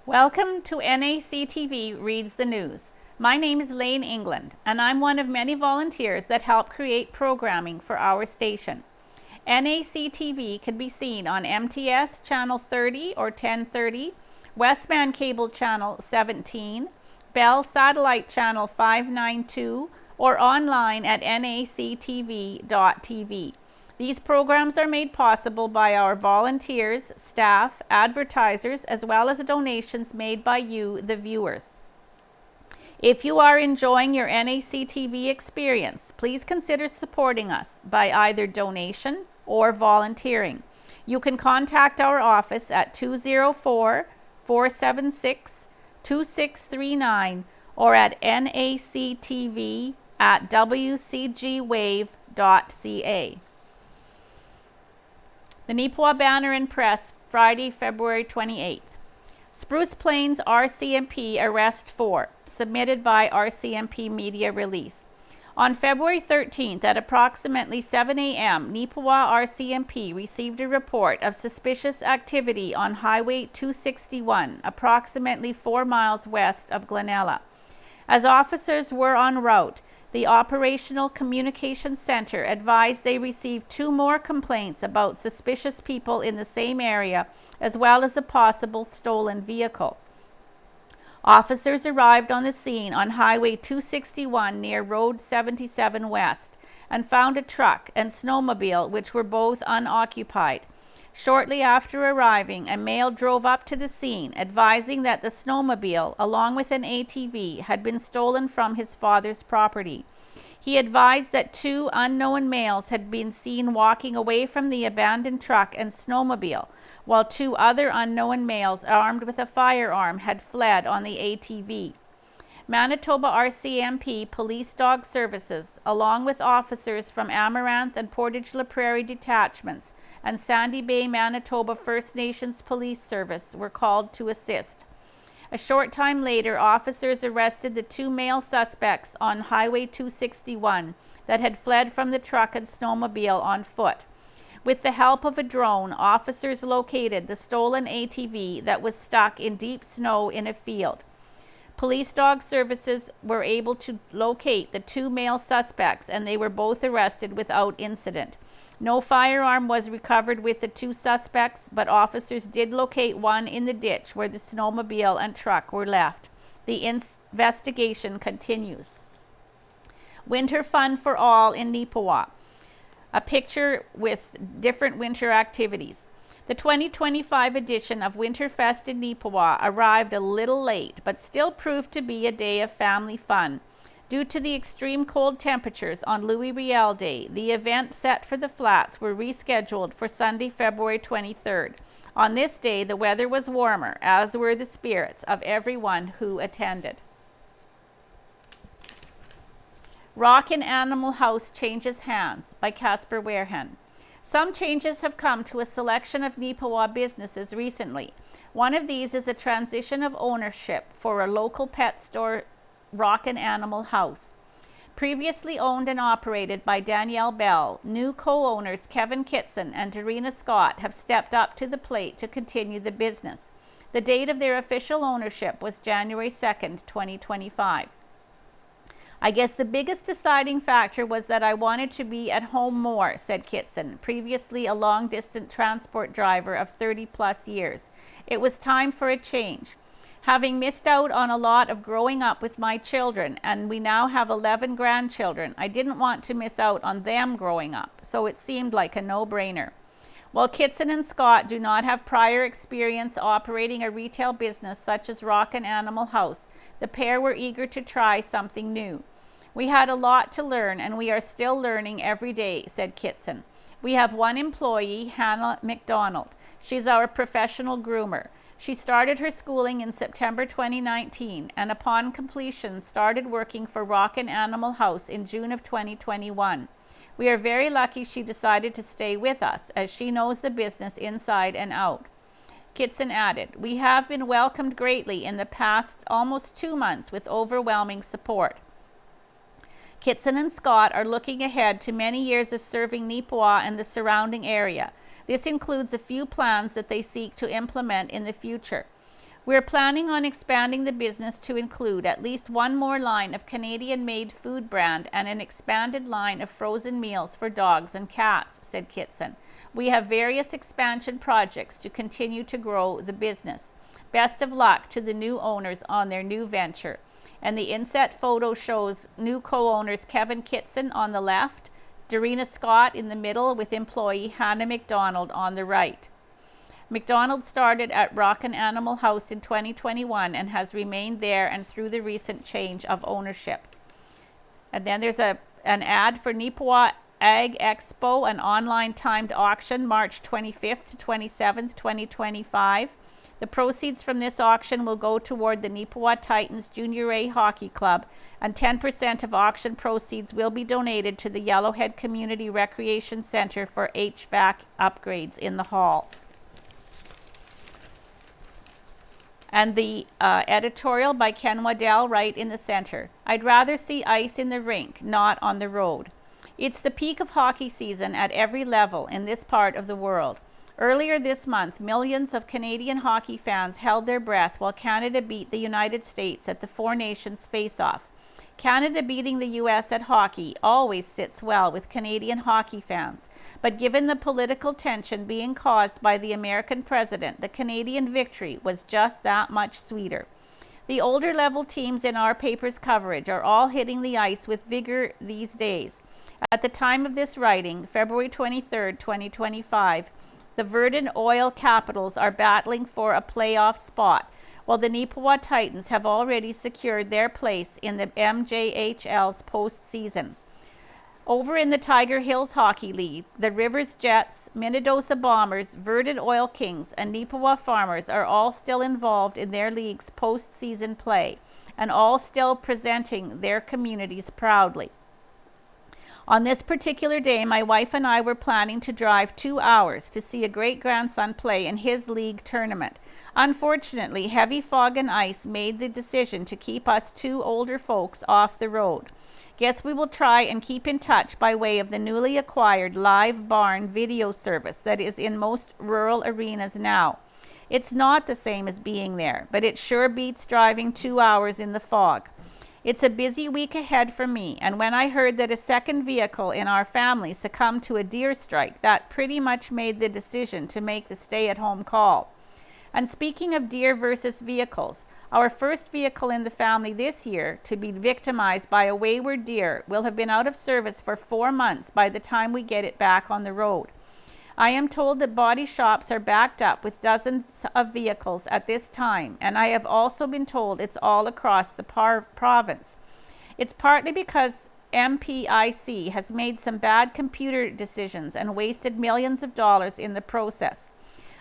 Welcome to NACTV Reads the News. My name is Lane Englund, and I'm one of many volunteers that help create programming for our station. NACTV can be seen on MTS Channel 30 or 1030, Westman Cable Channel 17, Bell Satellite Channel 592, or online at nactv.tv. These programs are made possible by our volunteers, staff, advertisers, as well as donations made by you, the viewers. If you are enjoying your NACTV experience, please consider supporting us by either donation or volunteering. You can contact our office at 204-476-2639 or at nactv@wcgwave.ca. The Neepawa Banner and Press, Friday, February 28th. Spruce Plains RCMP Arrest 4, submitted by RCMP Media Release. On February 13th at approximately 7 a.m., Neepawa RCMP received a report of suspicious activity on Highway 261, approximately 4 miles west of Glenella. As officers were en route, the Operational Communications Center advised they received 2 more complaints about suspicious people in the same area, as well as a possible stolen vehicle. Officers arrived on the scene on Highway 261 near Road 77 West and found a truck and snowmobile which were both unoccupied. Shortly after arriving, a male drove up to the scene, advising that the snowmobile, along with an ATV, had been stolen from his father's property. He advised that 2 unknown males had been seen walking away from the abandoned truck and snowmobile, while 2 other unknown males armed with a firearm had fled on the ATV. Manitoba RCMP Police Dog Services, along with officers from Amaranth and Portage La Prairie detachments and Sandy Bay, Manitoba First Nations Police Service, were called to assist. A short time later, officers arrested the 2 male suspects on Highway 261 that had fled from the truck and snowmobile on foot. With the help of a drone, officers located the stolen ATV that was stuck in deep snow in a field. Police Dog Services were able to locate the 2 male suspects, and they were both arrested without incident. No firearm was recovered with the 2 suspects, but officers did locate one in the ditch where the snowmobile and truck were left. The investigation continues. Winter fun for all in Neepawa. A picture with different winter activities. The 2025 edition of Winterfest in Neepawa arrived a little late, but still proved to be a day of family fun. Due to the extreme cold temperatures on Louis Riel Day, the event set for the flats were rescheduled for Sunday, February 23rd. On this day, the weather was warmer, as were the spirits of everyone who attended. Rockin' Animal House changes hands by Casper Warehen. Some changes have come to a selection of Neepawa businesses recently. One of these is a transition of ownership for a local pet store, Rockin' Animal House. Previously owned and operated by Danielle Bell, new co-owners Kevin Kitson and Darina Scott have stepped up to the plate to continue the business. The date of their official ownership was January 2nd, 2025. I guess the biggest deciding factor was that I wanted to be at home more, said Kitson, previously a long-distance transport driver of 30-plus years. It was time for a change. Having missed out on a lot of growing up with my children, and we now have 11 grandchildren, I didn't want to miss out on them growing up, so it seemed like a no-brainer. While Kitson and Scott do not have prior experience operating a retail business such as Rockin' Animal House, the pair were eager to try something new. We had a lot to learn, and we are still learning every day, said Kitson. We have one employee, Hannah McDonald. She's our professional groomer. She started her schooling in September 2019, and upon completion started working for Rockin' Animal House in June of 2021. We are very lucky she decided to stay with us, as she knows the business inside and out. Kitson added, we have been welcomed greatly in the past almost 2 months with overwhelming support. Kitson and Scott are looking ahead to many years of serving Neepawa and the surrounding area. This includes a few plans that they seek to implement in the future. We're planning on expanding the business to include at least one more line of Canadian-made food brand and an expanded line of frozen meals for dogs and cats, said Kitson. We have various expansion projects to continue to grow the business. Best of luck to the new owners on their new venture. And the inset photo shows new co-owners Kevin Kitson on the left, Darina Scott in the middle, with employee Hannah McDonald on the right. McDonald started at Rockin' Animal House in 2021 and has remained there and through the recent change of ownership. And then there's an ad for Neepawa Ag Expo, an online timed auction, March 25th to 27th, 2025. The proceeds from this auction will go toward the Neepawa Titans Junior A Hockey Club, and 10% of auction proceeds will be donated to the Yellowhead Community Recreation Center for HVAC upgrades in the hall. And the editorial by Ken Waddell right in the center. I'd rather see ice in the rink, not on the road. It's the peak of hockey season at every level in this part of the world. Earlier this month, millions of Canadian hockey fans held their breath while Canada beat the United States at the Four Nations face-off. Canada beating the US at hockey always sits well with Canadian hockey fans, but given the political tension being caused by the American president, the Canadian victory was just that much sweeter. The older level teams in our paper's coverage are all hitting the ice with vigor these days. At the time of this writing, February 23rd, 2025, the Verdun Oil Capitals are battling for a playoff spot, while the Neepawa Titans have already secured their place in the MJHL's postseason. Over in the Tiger Hills Hockey League, the Rivers Jets, Minnedosa Bombers, Verdun Oil Kings, and Neepawa Farmers are all still involved in their league's postseason play, and all still presenting their communities proudly. On this particular day, my wife and I were planning to drive 2 hours to see a great-grandson play in his league tournament. Unfortunately, heavy fog and ice made the decision to keep us two older folks off the road. Guess we will try and keep in touch by way of the newly acquired live barn video service that is in most rural arenas now. It's not the same as being there, but it sure beats driving 2 hours in the fog. It's a busy week ahead for me, and when I heard that a second vehicle in our family succumbed to a deer strike, that pretty much made the decision to make the stay-at-home call. And speaking of deer versus vehicles, our first vehicle in the family this year to be victimized by a wayward deer will have been out of service for 4 months by the time we get it back on the road. I am told that body shops are backed up with dozens of vehicles at this time, and I have also been told it's all across the province. It's partly because MPIC has made some bad computer decisions and wasted millions of dollars in the process.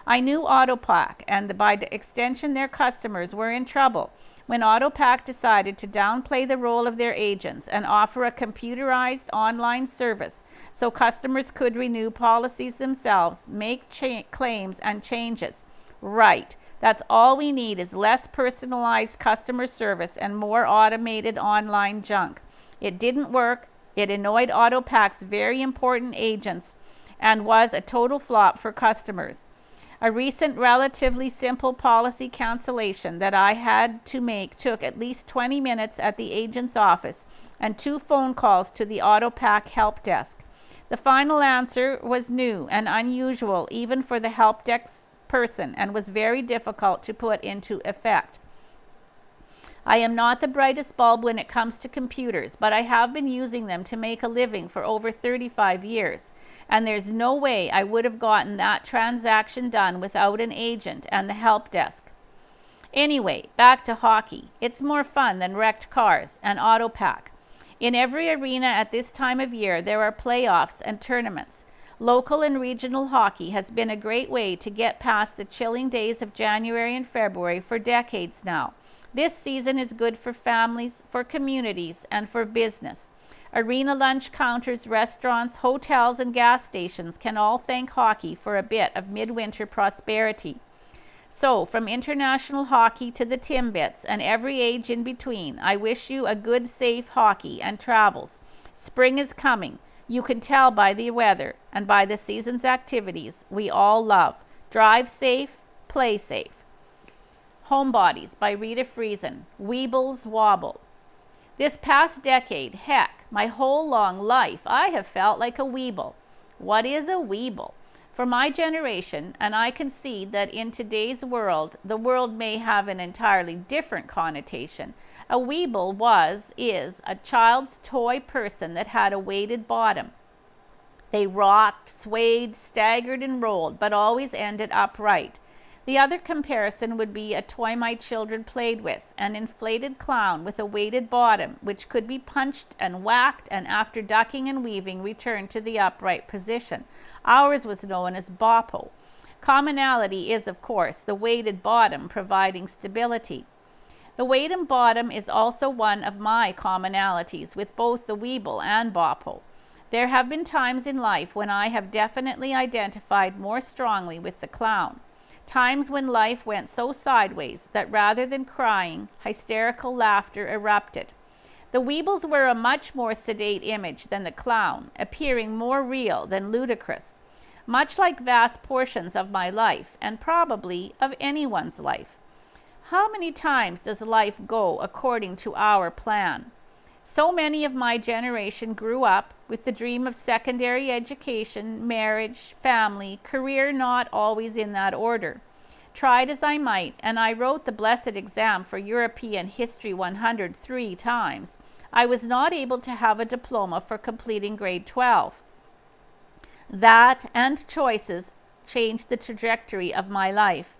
I knew Autopac, and by extension their customers, were in trouble when Autopac decided to downplay the role of their agents and offer a computerized online service so customers could renew policies themselves, make claims and changes. Right, that's all we need is less personalized customer service and more automated online junk. It didn't work, it annoyed Autopac's very important agents, and was a total flop for customers. A recent relatively simple policy cancellation that I had to make took at least 20 minutes at the agent's office and 2 phone calls to the Autopac help desk. The final answer was new and unusual even for the help desk person and was very difficult to put into effect. I am not the brightest bulb when it comes to computers, but I have been using them to make a living for over 35 years. And there's no way I would have gotten that transaction done without an agent and the help desk. Anyway, back to hockey. It's more fun than wrecked cars and Autopac. In every arena at this time of year, there are playoffs and tournaments. Local and regional hockey has been a great way to get past the chilling days of January and February for decades now. This season is good for families, for communities, and for business. Arena lunch counters, restaurants, hotels, and gas stations can all thank hockey for a bit of midwinter prosperity. So, from international hockey to the Timbits and every age in between, I wish you a good, safe hockey and travels. Spring is coming. You can tell by the weather and by the season's activities we all love. Drive safe, play safe. Homebodies by Rita Friesen. Weebles wobble. This past decade, heck, my whole long life, I have felt like a weeble. What is a weeble? For my generation, and I concede that in today's world, the world may have an entirely different connotation. A weeble is a child's toy person that had a weighted bottom. They rocked, swayed, staggered, and rolled, but always ended upright. The other comparison would be a toy my children played with, an inflated clown with a weighted bottom, which could be punched and whacked, and after ducking and weaving, returned to the upright position. Ours was known as boppo. Commonality is, of course, the weighted bottom providing stability. The weighted bottom is also one of my commonalities with both the weeble and boppo. There have been times in life when I have definitely identified more strongly with the clown. Times when life went so sideways that rather than crying, hysterical laughter erupted. The weebles were a much more sedate image than the clown, appearing more real than ludicrous, much like vast portions of my life, and probably of anyone's life. How many times does life go according to our plan? So many of my generation grew up with the dream of secondary education, marriage, family, career not always in that order. Tried as I might, and I wrote the blessed exam for European History 103 times, I was not able to have a diploma for completing grade 12. That and choices changed the trajectory of my life.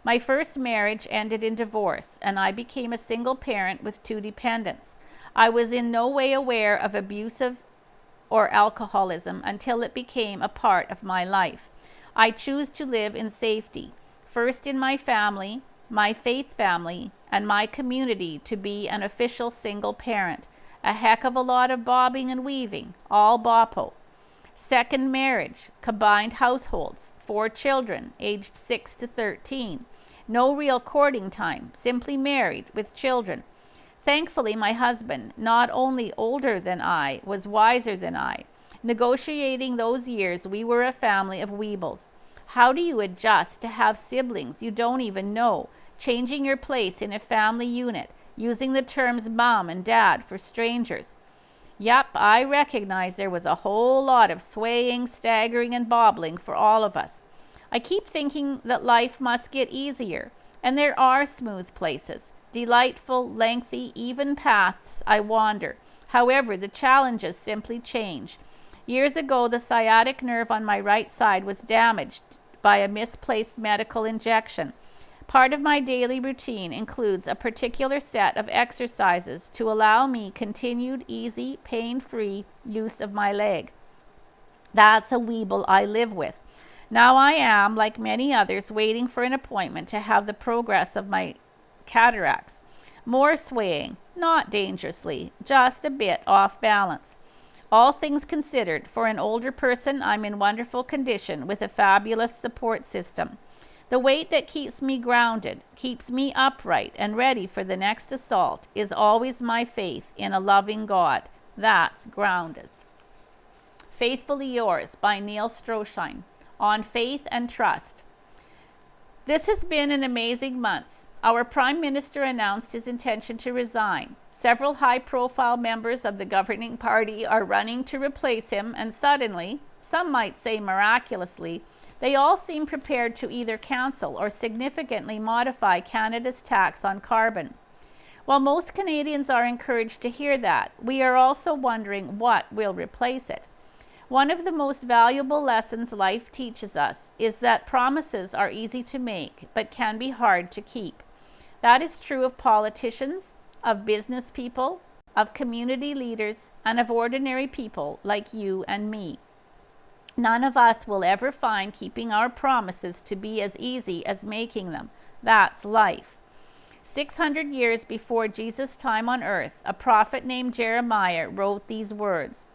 My first marriage ended in divorce, and I became a single parent with 2 dependents. I was in no way aware of abusive or alcoholism until it became a part of my life. I choose to live in safety, first in my family, my faith family, and my community, to be an official single parent. A heck of a lot of bobbing and weaving, all boppo. Second marriage, combined households, 4 children, aged 6 to 13. No real courting time, simply married with children. Thankfully, my husband, not only older than I, was wiser than I. Negotiating those years, we were a family of weebles. How do you adjust to have siblings you don't even know, changing your place in a family unit, using the terms mom and dad for strangers? Yep, I recognize there was a whole lot of swaying, staggering, and bobbling for all of us. I keep thinking that life must get easier, and there are smooth places. Delightful, lengthy, even paths I wander. However, the challenges simply change. Years ago, the sciatic nerve on my right side was damaged by a misplaced medical injection. Part of my daily routine includes a particular set of exercises to allow me continued, easy, pain-free use of my leg. That's a weeble I live with. Now I am, like many others, waiting for an appointment to have the progress of my cataracts. More swaying, not dangerously, just a bit off balance. All things considered, for an older person, I'm in wonderful condition with a fabulous support system. The weight that keeps me grounded, keeps me upright and ready for the next assault, is always my faith in a loving God. That's grounded. Faithfully Yours by Neil Stroshine, on faith and trust. This has been an amazing month. Our Prime Minister announced his intention to resign. Several high-profile members of the governing party are running to replace him, and suddenly, some might say miraculously, they all seem prepared to either cancel or significantly modify Canada's tax on carbon. While most Canadians are encouraged to hear that, we are also wondering what will replace it. One of the most valuable lessons life teaches us is that promises are easy to make, but can be hard to keep. That is true of politicians, of business people, of community leaders, and of ordinary people like you and me. None of us will ever find keeping our promises to be as easy as making them. That's life. 600 years before Jesus' time on earth, a prophet named Jeremiah wrote these words: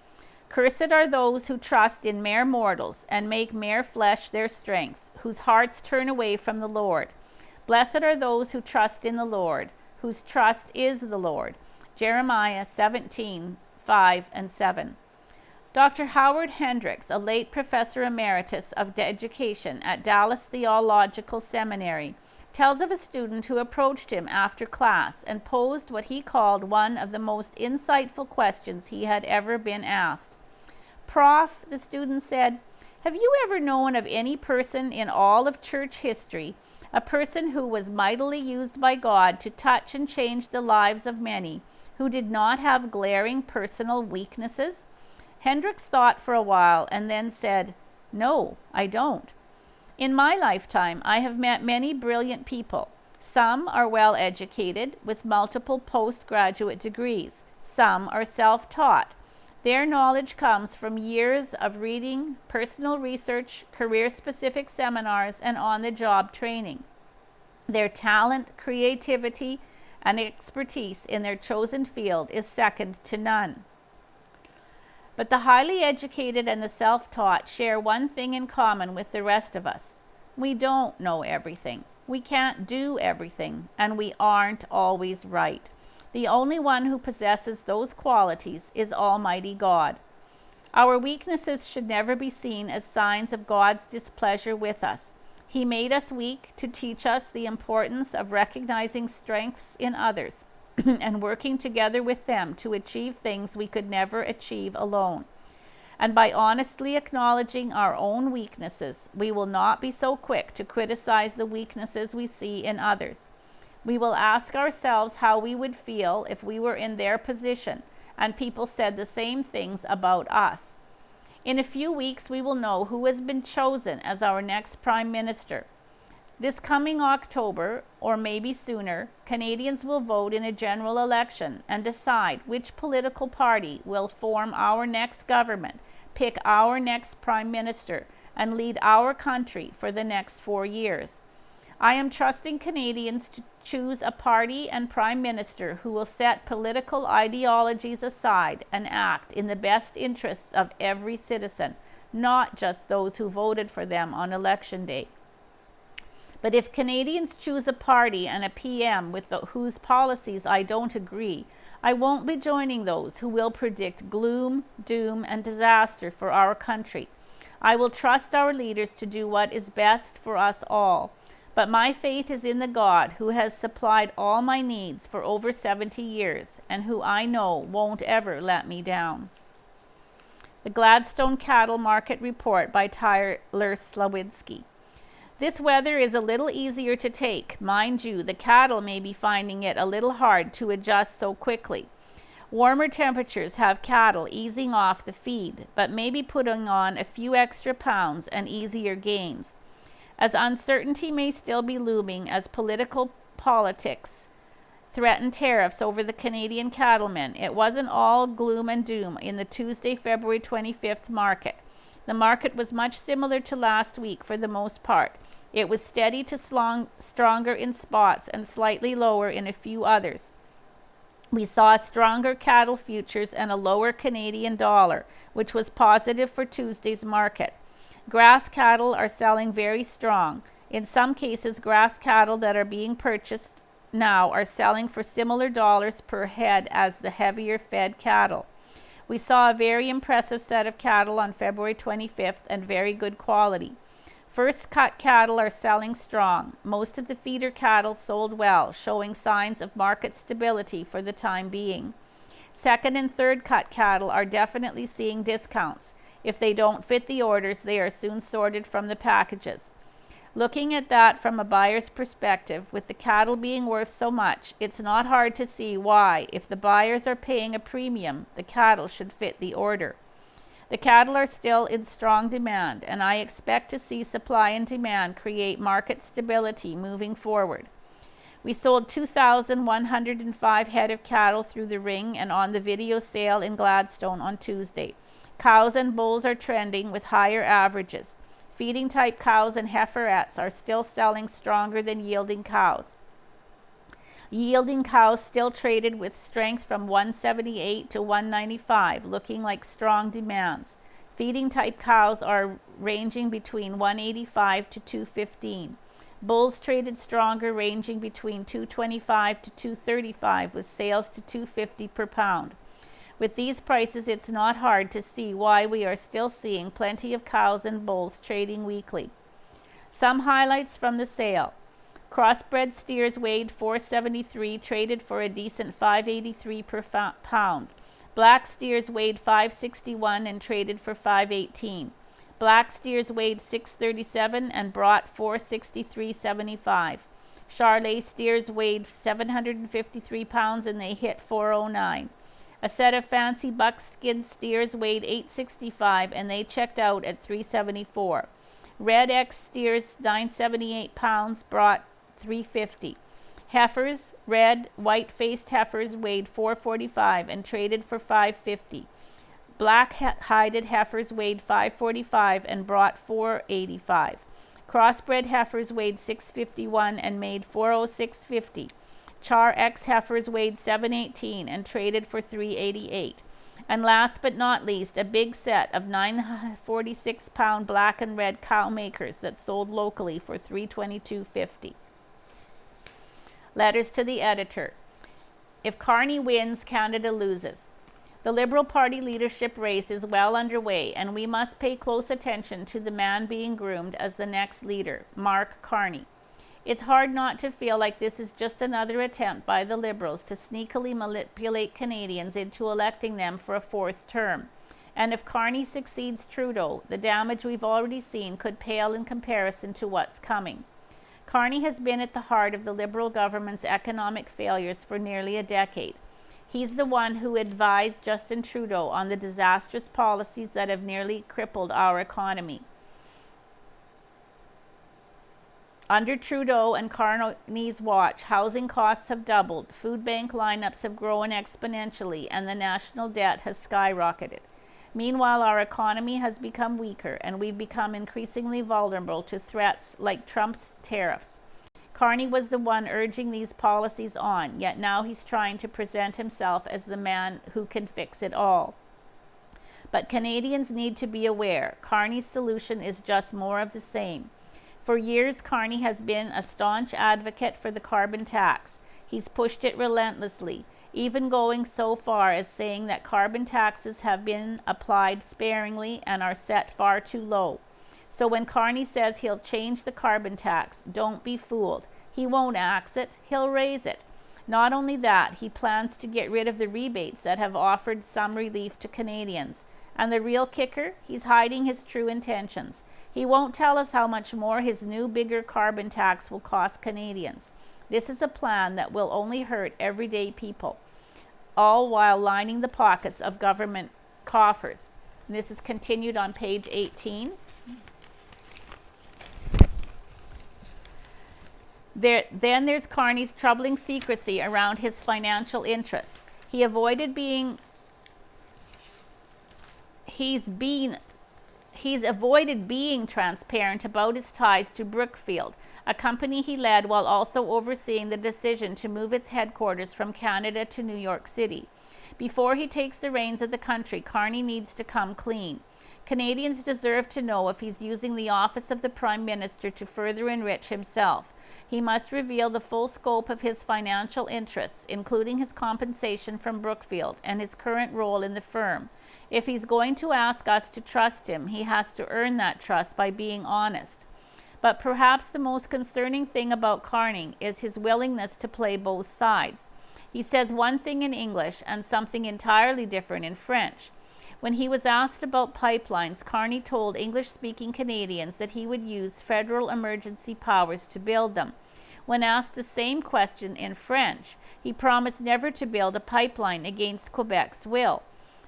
"Cursed are those who trust in mere mortals and make mere flesh their strength, whose hearts turn away from the Lord. Blessed are those who trust in the Lord, whose trust is the Lord." Jeremiah 17:5 and 7. Dr. Howard Hendricks, a late professor emeritus of education at Dallas Theological Seminary, tells of a student who approached him after class and posed what he called one of the most insightful questions he had ever been asked. "Prof," the student said, "have you ever known of any person in all of church history, a person who was mightily used by God to touch and change the lives of many, who did not have glaring personal weaknesses?" Hendricks thought for a while and then said, "No, I don't. In my lifetime, I have met many brilliant people. Some are well educated with multiple postgraduate degrees. Some are self-taught. Their knowledge comes from years of reading, personal research, career-specific seminars, and on-the-job training. Their talent, creativity, and expertise in their chosen field is second to none. But the highly educated and the self-taught share one thing in common with the rest of us. We don't know everything. We can't do everything, and we aren't always right. The only one who possesses those qualities is Almighty God. Our weaknesses should never be seen as signs of God's displeasure with us. He made us weak to teach us the importance of recognizing strengths in others and working together with them to achieve things we could never achieve alone. And by honestly acknowledging our own weaknesses, we will not be so quick to criticize the weaknesses we see in others. We will ask ourselves how we would feel if we were in their position and people said the same things about us. In a few weeks, we will know who has been chosen as our next Prime Minister. This coming October, or maybe sooner, Canadians will vote in a general election and decide which political party will form our next government, pick our next Prime Minister, and lead our country for the next 4 years. I am trusting Canadians to choose a party and Prime Minister who will set political ideologies aside and act in the best interests of every citizen, not just those who voted for them on Election Day. But if Canadians choose a party and a PM with whose policies I don't agree, I won't be joining those who will predict gloom, doom, and disaster for our country. I will trust our leaders to do what is best for us all. But my faith is in the God who has supplied all my needs for over 70 years and who I know won't ever let me down. The Gladstone Cattle Market Report by Tyler Slawinski. This weather is a little easier to take. Mind you, the cattle may be finding it a little hard to adjust so quickly. Warmer temperatures have cattle easing off the feed, but maybe putting on a few extra pounds and easier gains. As uncertainty may still be looming as politics threaten tariffs over the Canadian cattlemen, it wasn't all gloom and doom in the Tuesday, February 25th market. The market was much similar to last week for the most part. It was steady to stronger in spots and slightly lower in a few others. We saw stronger cattle futures and a lower Canadian dollar, which was positive for Tuesday's market. Grass cattle are selling very strong. In some cases, grass cattle that are being purchased now are selling for similar dollars per head as the heavier fed cattle. We saw a very impressive set of cattle on February 25th and very good quality. First cut cattle are selling strong. Most of the feeder cattle sold well, showing signs of market stability for the time being. Second and third cut cattle are definitely seeing discounts. If they don't fit the orders, they are soon sorted from the packages. Looking at that from a buyer's perspective, with the cattle being worth so much, it's not hard to see why, if the buyers are paying a premium, the cattle should fit the order. The cattle are still in strong demand, and I expect to see supply and demand create market stability moving forward. We sold 2,105 head of cattle through the ring and on the video sale in Gladstone on Tuesday. Cows and bulls are trending with higher averages. Feeding type cows and heiferettes are still selling stronger than yielding cows. Yielding cows still traded with strength from 178 to 195, looking like strong demands. Feeding type cows are ranging between 185 to 215. Bulls traded stronger, ranging between 225 to 235, with sales to 250 per pound. With these prices, it's not hard to see why we are still seeing plenty of cows and bulls trading weekly. Some highlights from the sale. Crossbred steers weighed 473, traded for a decent 583 per pound. Black steers weighed 561 and traded for 518. Black steers weighed 637 and brought 463.75. Charolais steers weighed 753 pounds and they hit 409. A set of fancy buckskin steers weighed 865 and they checked out at 374. Red X steers 978 pounds brought 350. Heifers, red, white-faced heifers weighed 445 and traded for 550. Black-hided heifers weighed 545 and brought 485. Crossbred heifers weighed 651 and made 406.50. Char X heifers weighed 718 and traded for 388. And last but not least, a big set of 946-pound black and red cow makers that sold locally for $322.50. Letters to the editor. If Carney wins, Canada loses. The Liberal Party leadership race is well underway, and we must pay close attention to the man being groomed as the next leader, Mark Carney. It's hard not to feel like this is just another attempt by the Liberals to sneakily manipulate Canadians into electing them for a fourth term. And if Carney succeeds Trudeau, the damage we've already seen could pale in comparison to what's coming. Carney has been at the heart of the Liberal government's economic failures for nearly a decade. He's the one who advised Justin Trudeau on the disastrous policies that have nearly crippled our economy. Under Trudeau and Carney's watch, housing costs have doubled, food bank lineups have grown exponentially, and the national debt has skyrocketed. Meanwhile, our economy has become weaker, and we've become increasingly vulnerable to threats like Trump's tariffs. Carney was the one urging these policies on, yet now he's trying to present himself as the man who can fix it all. But Canadians need to be aware, Carney's solution is just more of the same. For years, Carney has been a staunch advocate for the carbon tax. He's pushed it relentlessly, even going so far as saying that carbon taxes have been applied sparingly and are set far too low. So when Carney says he'll change the carbon tax, don't be fooled. He won't axe it, he'll raise it. Not only that, he plans to get rid of the rebates that have offered some relief to Canadians. And the real kicker, he's hiding his true intentions. He won't tell us how much more his new, bigger carbon tax will cost Canadians. This is a plan that will only hurt everyday people, all while lining the pockets of government coffers. And this is continued on page 18. Then there's Carney's troubling secrecy around his financial interests. He's avoided being transparent about his ties to Brookfield, a company he led while also overseeing the decision to move its headquarters from Canada to New York City. Before he takes the reins of the country, Carney needs to come clean. Canadians deserve to know if he's using the office of the Prime Minister to further enrich himself. He must reveal the full scope of his financial interests, including his compensation from Brookfield and his current role in the firm. If he's going to ask us to trust him, he has to earn that trust by being honest. But perhaps the most concerning thing about Carney is his willingness to play both sides. He says one thing in English and something entirely different in French. When he was asked about pipelines, Carney told English-speaking Canadians that he would use federal emergency powers to build them. When asked the same question in French, he promised never to build a pipeline against Quebec's will.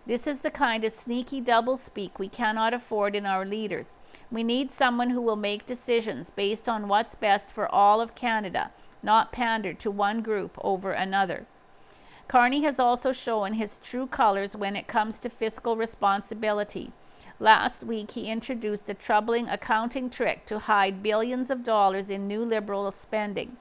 This is the kind of sneaky doublespeak we cannot afford in our leaders. We need someone who will make decisions based on what's best for all of Canada, not pander to one group over another. Carney has also shown his true colors when it comes to fiscal responsibility. Last week, he introduced a troubling accounting trick to hide billions of dollars in new Liberal spending.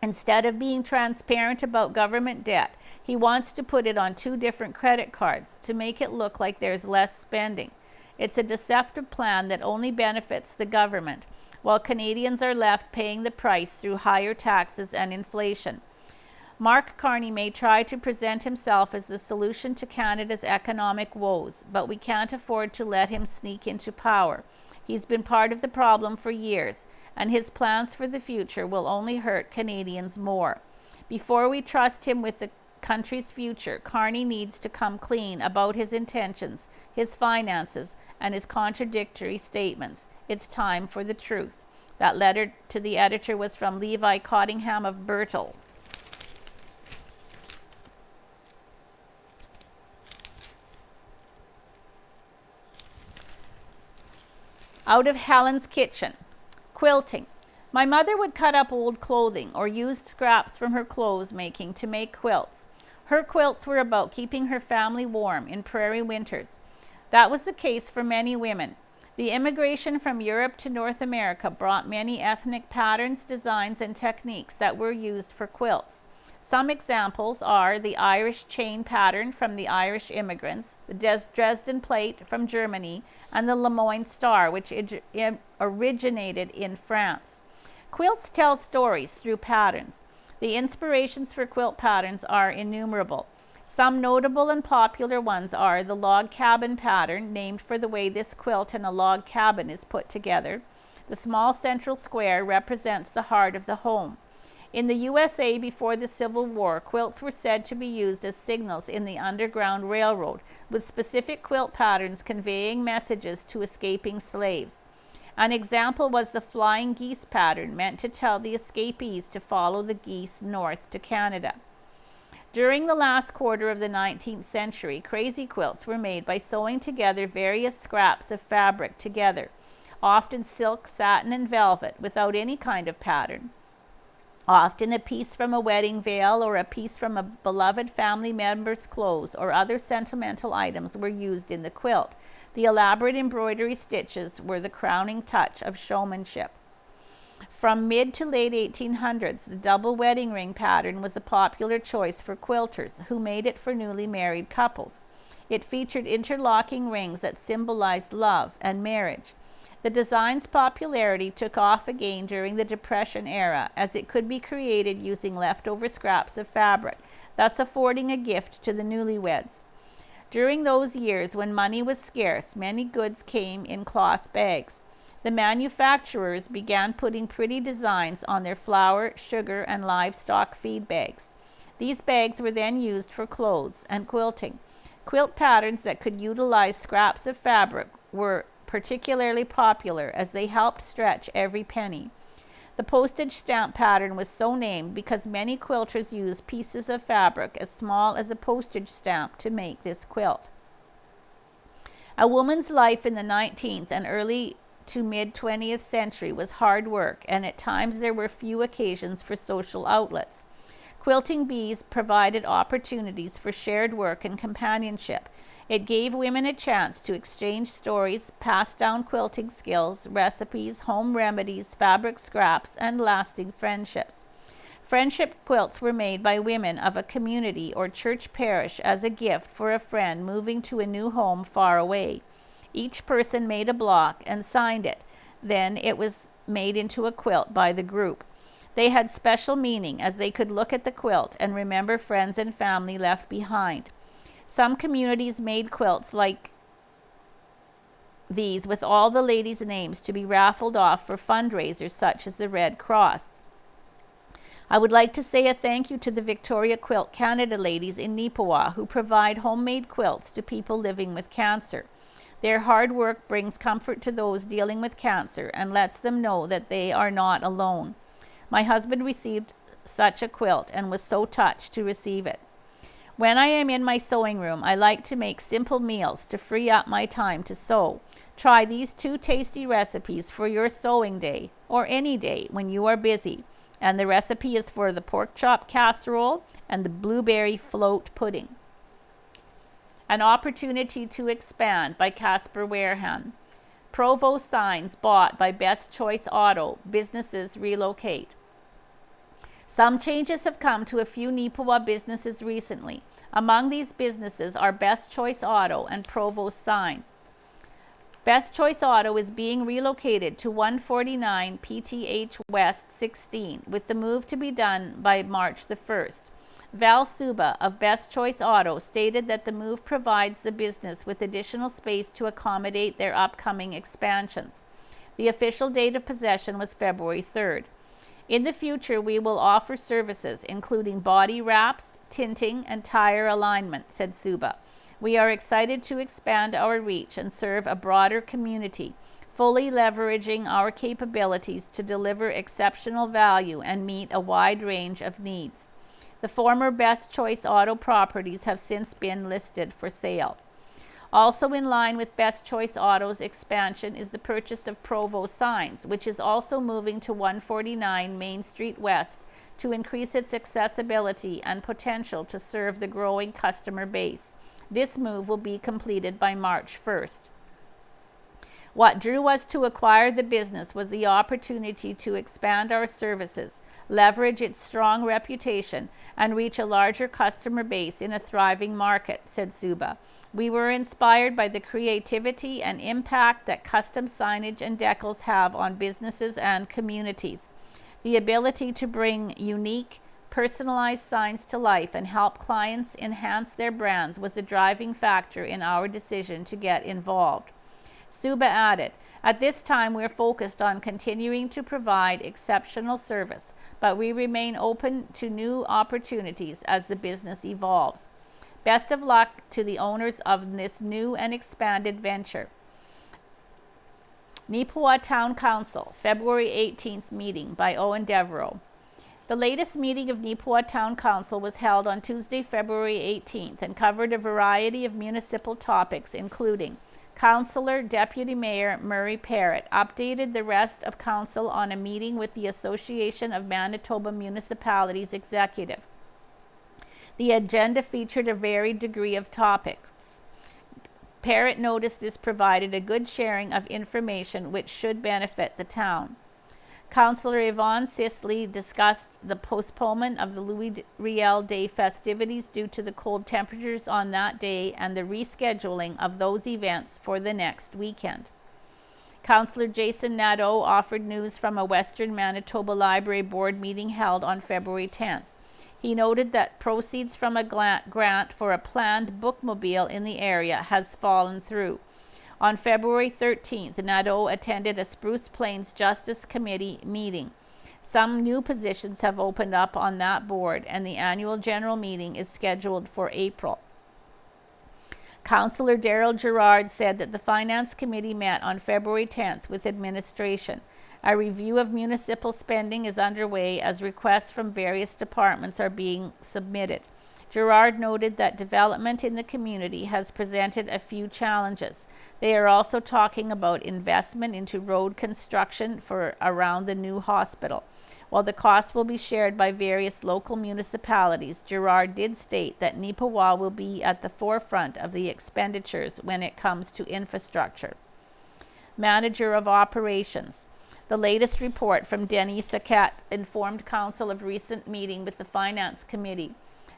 Instead of being transparent about government debt, he wants to put it on 2 different credit cards to make it look like there's less spending. It's a deceptive plan that only benefits the government, while Canadians are left paying the price through higher taxes and inflation. Mark Carney may try to present himself as the solution to Canada's economic woes, but we can't afford to let him sneak into power. He's been part of the problem for years, and his plans for the future will only hurt Canadians more. Before we trust him with the country's future, Carney needs to come clean about his intentions, his finances, and his contradictory statements. It's time for the truth." That letter to the editor was from Levi Cottingham of Birtle. Out of Helen's kitchen. Quilting. My mother would cut up old clothing or used scraps from her clothes making to make quilts. Her quilts were about keeping her family warm in prairie winters. That was the case for many women. The immigration from Europe to North America brought many ethnic patterns, designs, and techniques that were used for quilts. Some examples are the Irish chain pattern from the Irish immigrants, the Dresden plate from Germany, and the Lemoyne star, which originated in France. Quilts tell stories through patterns. The inspirations for quilt patterns are innumerable. Some notable and popular ones are the log cabin pattern, named for the way this quilt in a log cabin is put together. The small central square represents the heart of the home. In the USA before the Civil War, quilts were said to be used as signals in the Underground Railroad, with specific quilt patterns conveying messages to escaping slaves. An example was the flying geese pattern, meant to tell the escapees to follow the geese north to Canada. During the last quarter of the 19th century, crazy quilts were made by sewing together various scraps of fabric together, often silk, satin, and velvet, without any kind of pattern. Often a piece from a wedding veil or a piece from a beloved family member's clothes or other sentimental items were used in the quilt. The elaborate embroidery stitches were the crowning touch of showmanship. From mid to late 1800s, the double wedding ring pattern was a popular choice for quilters who made it for newly married couples. It featured interlocking rings that symbolized love and marriage. The design's popularity took off again during the Depression era, as it could be created using leftover scraps of fabric, thus affording a gift to the newlyweds. During those years when money was scarce, many goods came in cloth bags. The manufacturers began putting pretty designs on their flour, sugar, and livestock feed bags. These bags were then used for clothes and quilting. Quilt patterns that could utilize scraps of fabric were particularly popular, as they helped stretch every penny. The postage stamp pattern was so named because many quilters used pieces of fabric as small as a postage stamp to make this quilt. A woman's life in the 19th and early to mid-20th century was hard work, and at times there were few occasions for social outlets. Quilting bees provided opportunities for shared work and companionship. It gave women a chance to exchange stories, pass down quilting skills, recipes, home remedies, fabric scraps, and lasting friendships. Friendship quilts were made by women of a community or church parish as a gift for a friend moving to a new home far away. Each person made a block and signed it. Then it was made into a quilt by the group. They had special meaning, as they could look at the quilt and remember friends and family left behind. Some communities made quilts like these with all the ladies' names to be raffled off for fundraisers such as the Red Cross. I would like to say a thank you to the Victoria Quilt Canada ladies in Neepawa who provide homemade quilts to people living with cancer. Their hard work brings comfort to those dealing with cancer and lets them know that they are not alone. My husband received such a quilt and was so touched to receive it. When I am in my sewing room, I like to make simple meals to free up my time to sew. Try these 2 tasty recipes for your sewing day or any day when you are busy. And the recipe is for the pork chop casserole and the blueberry float pudding. An Opportunity to Expand by Casper Warehan. Provost Signs bought by Best Choice Auto. Businesses relocate. Some changes have come to a few Neepawa businesses recently. Among these businesses are Best Choice Auto and Provost Sign. Best Choice Auto is being relocated to 149 PTH West 16, with the move to be done by March the 1st. Val Suba of Best Choice Auto stated that the move provides the business with additional space to accommodate their upcoming expansions. The official date of possession was February 3rd. In the future, we will offer services including body wraps, tinting, and tire alignment, said Suba. We are excited to expand our reach and serve a broader community, fully leveraging our capabilities to deliver exceptional value and meet a wide range of needs. The former Best Choice Auto properties have since been listed for sale. Also in line with Best Choice Auto's expansion is the purchase of Provost Signs, which is also moving to 149 Main Street West to increase its accessibility and potential to serve the growing customer base. This move will be completed by March 1st. What drew us to acquire the business was the opportunity to expand our services, leverage its strong reputation, and reach a larger customer base in a thriving market, said Suba. We were inspired by the creativity and impact that custom signage and decals have on businesses and communities. The ability to bring unique, personalized signs to life and help clients enhance their brands was a driving factor in our decision to get involved. Suba added, at this time we're focused on continuing to provide exceptional service, but we remain open to new opportunities as the business evolves. Best of luck to the owners of this new and expanded venture. Neepawa Town Council, February 18th meeting by Owen Devereaux. The latest meeting of Neepawa Town Council was held on Tuesday, February 18th and covered a variety of municipal topics, including Councillor Deputy Mayor Murray Parrott updated the rest of council on a meeting with the Association of Manitoba Municipalities Executive. The agenda featured a varied degree of topics. Parrott noticed this provided a good sharing of information which should benefit the town. Councillor Yvonne Sisley discussed the postponement of the Louis Riel Day festivities due to the cold temperatures on that day and the rescheduling of those events for the next weekend. Councillor Jason Nadeau offered news from a Western Manitoba Library Board meeting held on February 10th. He noted that proceeds from a grant for a planned bookmobile in the area has fallen through. On February 13th, Nadeau attended a Spruce Plains Justice Committee meeting. Some new positions have opened up on that board, and the annual general meeting is scheduled for April. Councillor Daryl Gerard said that the Finance Committee met on February 10th with administration. A review of municipal spending is underway as requests from various departments are being submitted. Gerard noted that development in the community has presented a few challenges. They are also talking about investment into road construction for around the new hospital. While the cost will be shared by various local municipalities, Gerard did state that Neepawa will be at the forefront of the expenditures when it comes to infrastructure. Manager of Operations. The latest report from Denny Saquette informed Council of recent meeting with the Finance Committee.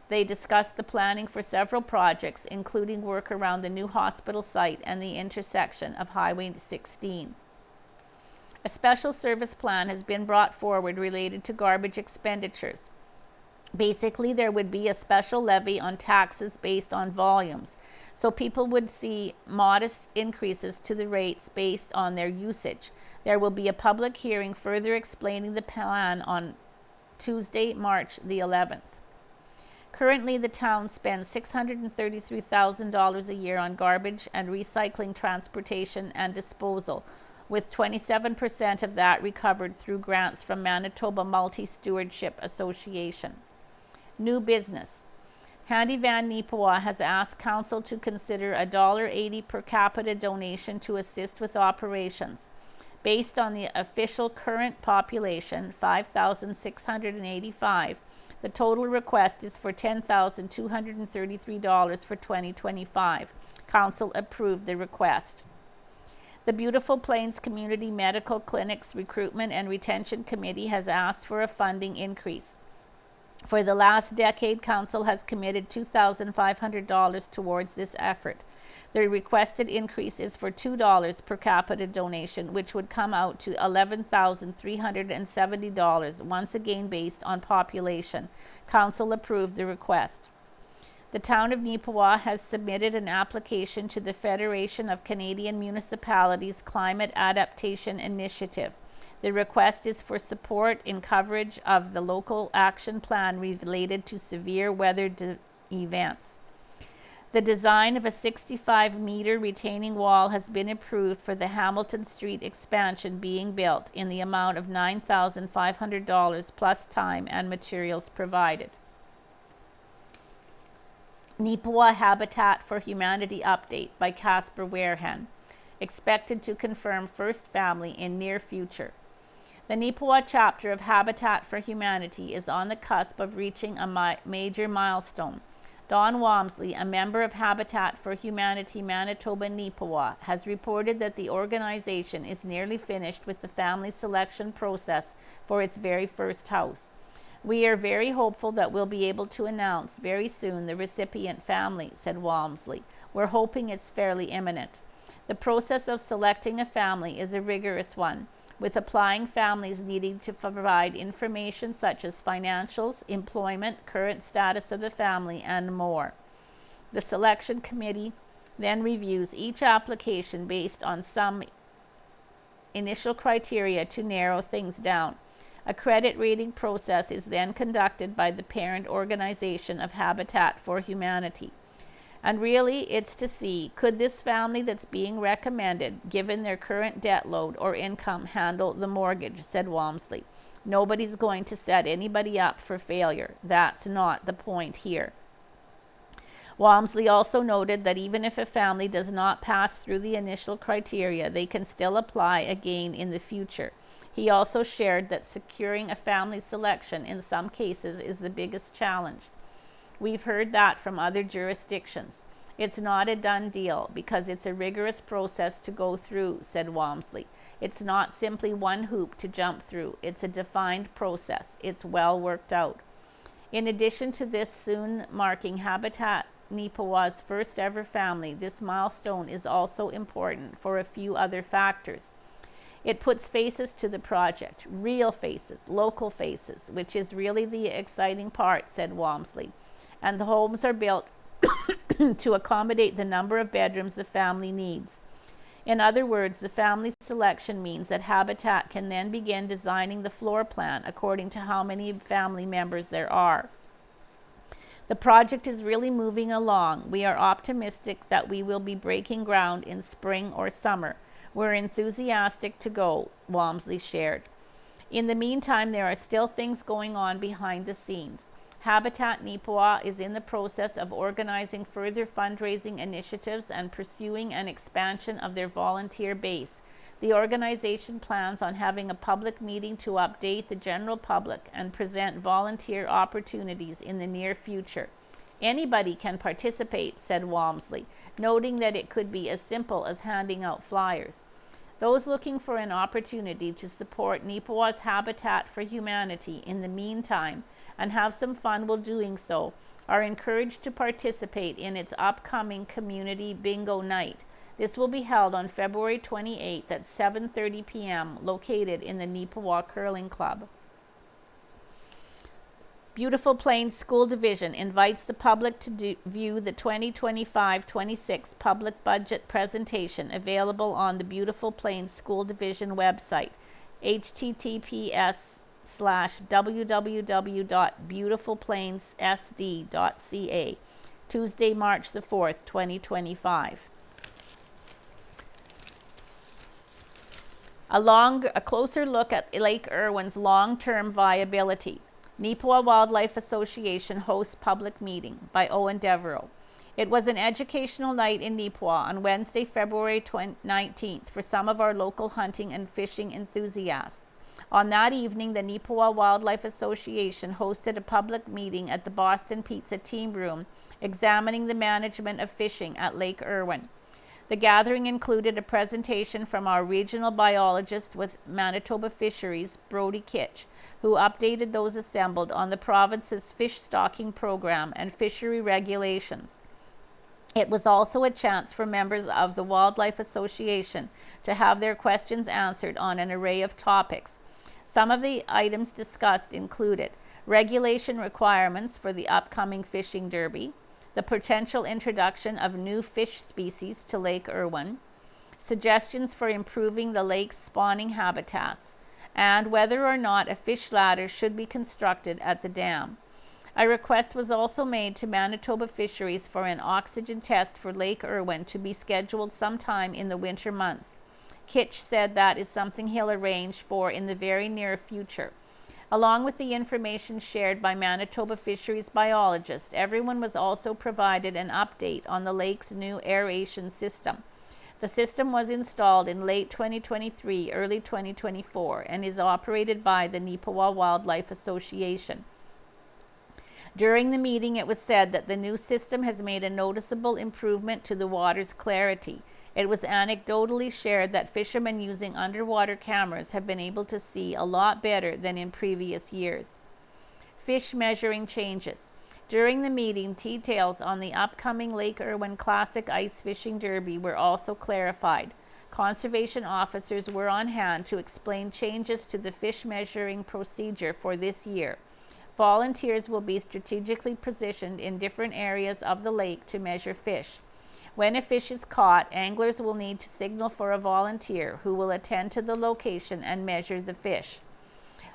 They discussed the planning for several projects, including work around the new hospital site and the intersection of Highway 16. A special service plan has been brought forward related to garbage expenditures. Basically, there would be a special levy on taxes based on volumes, so people would see modest increases to the rates based on their usage. There will be a public hearing further explaining the plan on Tuesday, March the 11th. Currently, the town spends $633,000 a year on garbage and recycling, transportation, and disposal, with 27% of that recovered through grants from Manitoba Multi-Stewardship Association. New business. Handy Van Neepawa has asked Council to consider a $1.80 per capita donation to assist with operations. Based on the official current population, 5,685, the total request is for $10,233 for 2025. Council approved the request. The Beautiful Plains Community Medical Clinic's Recruitment and Retention Committee has asked for a funding increase. For the last decade, Council has committed $2,500 towards this effort. The requested increase is for $2 per capita donation, which would come out to $11,370, once again based on population. Council approved the request. The town of Neepawa has submitted an application to the Federation of Canadian Municipalities Climate Adaptation Initiative. The request is for support in coverage of the local action plan related to severe weather events. The design of a 65-meter retaining wall has been approved for the Hamilton Street expansion being built in the amount of $9,500 plus time and materials provided. Neepawa Habitat for Humanity update by Casper Wareham. Expected to confirm first family in near future. The Neepawa chapter of Habitat for Humanity is on the cusp of reaching a major milestone. Don Walmsley, a member of Habitat for Humanity Manitoba Neepawa, has reported that the organization is nearly finished with the family selection process for its very first house. We are very hopeful that we'll be able to announce very soon the recipient family, said Walmsley. We're hoping it's fairly imminent. The process of selecting a family is a rigorous one, with applying families needing to provide information such as financials, employment, current status of the family, and more. The selection committee then reviews each application based on some initial criteria to narrow things down. A credit rating process is then conducted by the parent organization of Habitat for Humanity. And really, it's to see, could this family that's being recommended, given their current debt load or income, handle the mortgage, said Walmsley. Nobody's going to set anybody up for failure. That's not the point here. Walmsley also noted that even if a family does not pass through the initial criteria, they can still apply again in the future. He also shared that securing a family selection in some cases is the biggest challenge. We've heard that from other jurisdictions. It's not a done deal because it's a rigorous process to go through, said Walmsley. It's not simply one hoop to jump through. It's a defined process. It's well worked out. In addition to this soon marking Habitat Neepawa's first ever family, this milestone is also important for a few other factors. It puts faces to the project, real faces, local faces, which is really the exciting part, said Walmsley. And the homes are built to accommodate the number of bedrooms the family needs. In other words, the family selection means that Habitat can then begin designing the floor plan according to how many family members there are. The project is really moving along. We are optimistic that we will be breaking ground in spring or summer. We're enthusiastic to go, Walmsley shared. In the meantime, there are still things going on behind the scenes. Habitat Neepawa is in the process of organizing further fundraising initiatives and pursuing an expansion of their volunteer base. The organization plans on having a public meeting to update the general public and present volunteer opportunities in the near future. Anybody can participate, said Walmsley, noting that it could be as simple as handing out flyers. Those looking for an opportunity to support Neepawa's Habitat for Humanity in the meantime and have some fun while doing so are encouraged to participate in its upcoming community bingo night. This will be held on February 28th at 7:30 p.m. located in the Neepawa Curling Club. Beautiful Plains School Division invites the public to view the 2025-26 public budget presentation available on the Beautiful Plains School Division website, https://www.beautifulplainssd.ca, Tuesday, March the 4th, 2025. A closer look at Lake Irwin's long-term viability. Neepawa Wildlife Association hosts public meeting by Owen Devereaux. It was an educational night in Neepawa on Wednesday, February 19th for some of our local hunting and fishing enthusiasts. On that evening, the Neepawa Wildlife Association hosted a public meeting at the Boston Pizza Team Room examining the management of fishing at Lake Irwin. The gathering included a presentation from our regional biologist with Manitoba Fisheries, Brody Kitch, who updated those assembled on the province's fish stocking program and fishery regulations. It was also a chance for members of the Wildlife Association to have their questions answered on an array of topics. Some of the items discussed included regulation requirements for the upcoming fishing derby, the potential introduction of new fish species to Lake Irwin, suggestions for improving the lake's spawning habitats, and whether or not a fish ladder should be constructed at the dam. A request was also made to Manitoba Fisheries for an oxygen test for Lake Irwin to be scheduled sometime in the winter months. Kitch said that is something he'll arrange for in the very near future. Along with the information shared by Manitoba Fisheries biologists, everyone was also provided an update on the lake's new aeration system. The system was installed in late 2023, early 2024, and is operated by the Neepawa Wildlife Association. During the meeting, it was said that the new system has made a noticeable improvement to the water's clarity. It was anecdotally shared that fishermen using underwater cameras have been able to see a lot better than in previous years. Fish measuring changes. During the meeting, details on the upcoming Lake Irwin Classic Ice Fishing Derby were also clarified. Conservation officers were on hand to explain changes to the fish measuring procedure for this year. Volunteers will be strategically positioned in different areas of the lake to measure fish. When a fish is caught, anglers will need to signal for a volunteer who will attend to the location and measure the fish.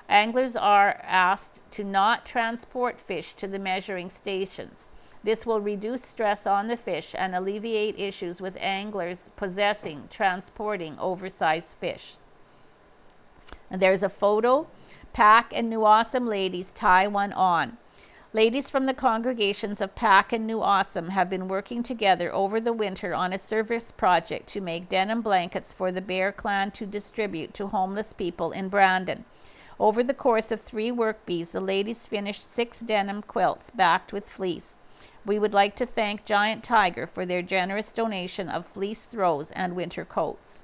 Anglers are asked to not transport fish to the measuring stations. This will reduce stress on the fish and alleviate issues with anglers transporting oversized fish. And there's a photo. Pack and New Awesome ladies tie one on. Ladies from the congregations of Pack and New Awesome have been working together over the winter on a service project to make denim blankets for the Bear Clan to distribute to homeless people in Brandon. Over the course of 3 work bees, the ladies finished 6 denim quilts backed with fleece. We would like to thank Giant Tiger for their generous donation of fleece throws and winter coats.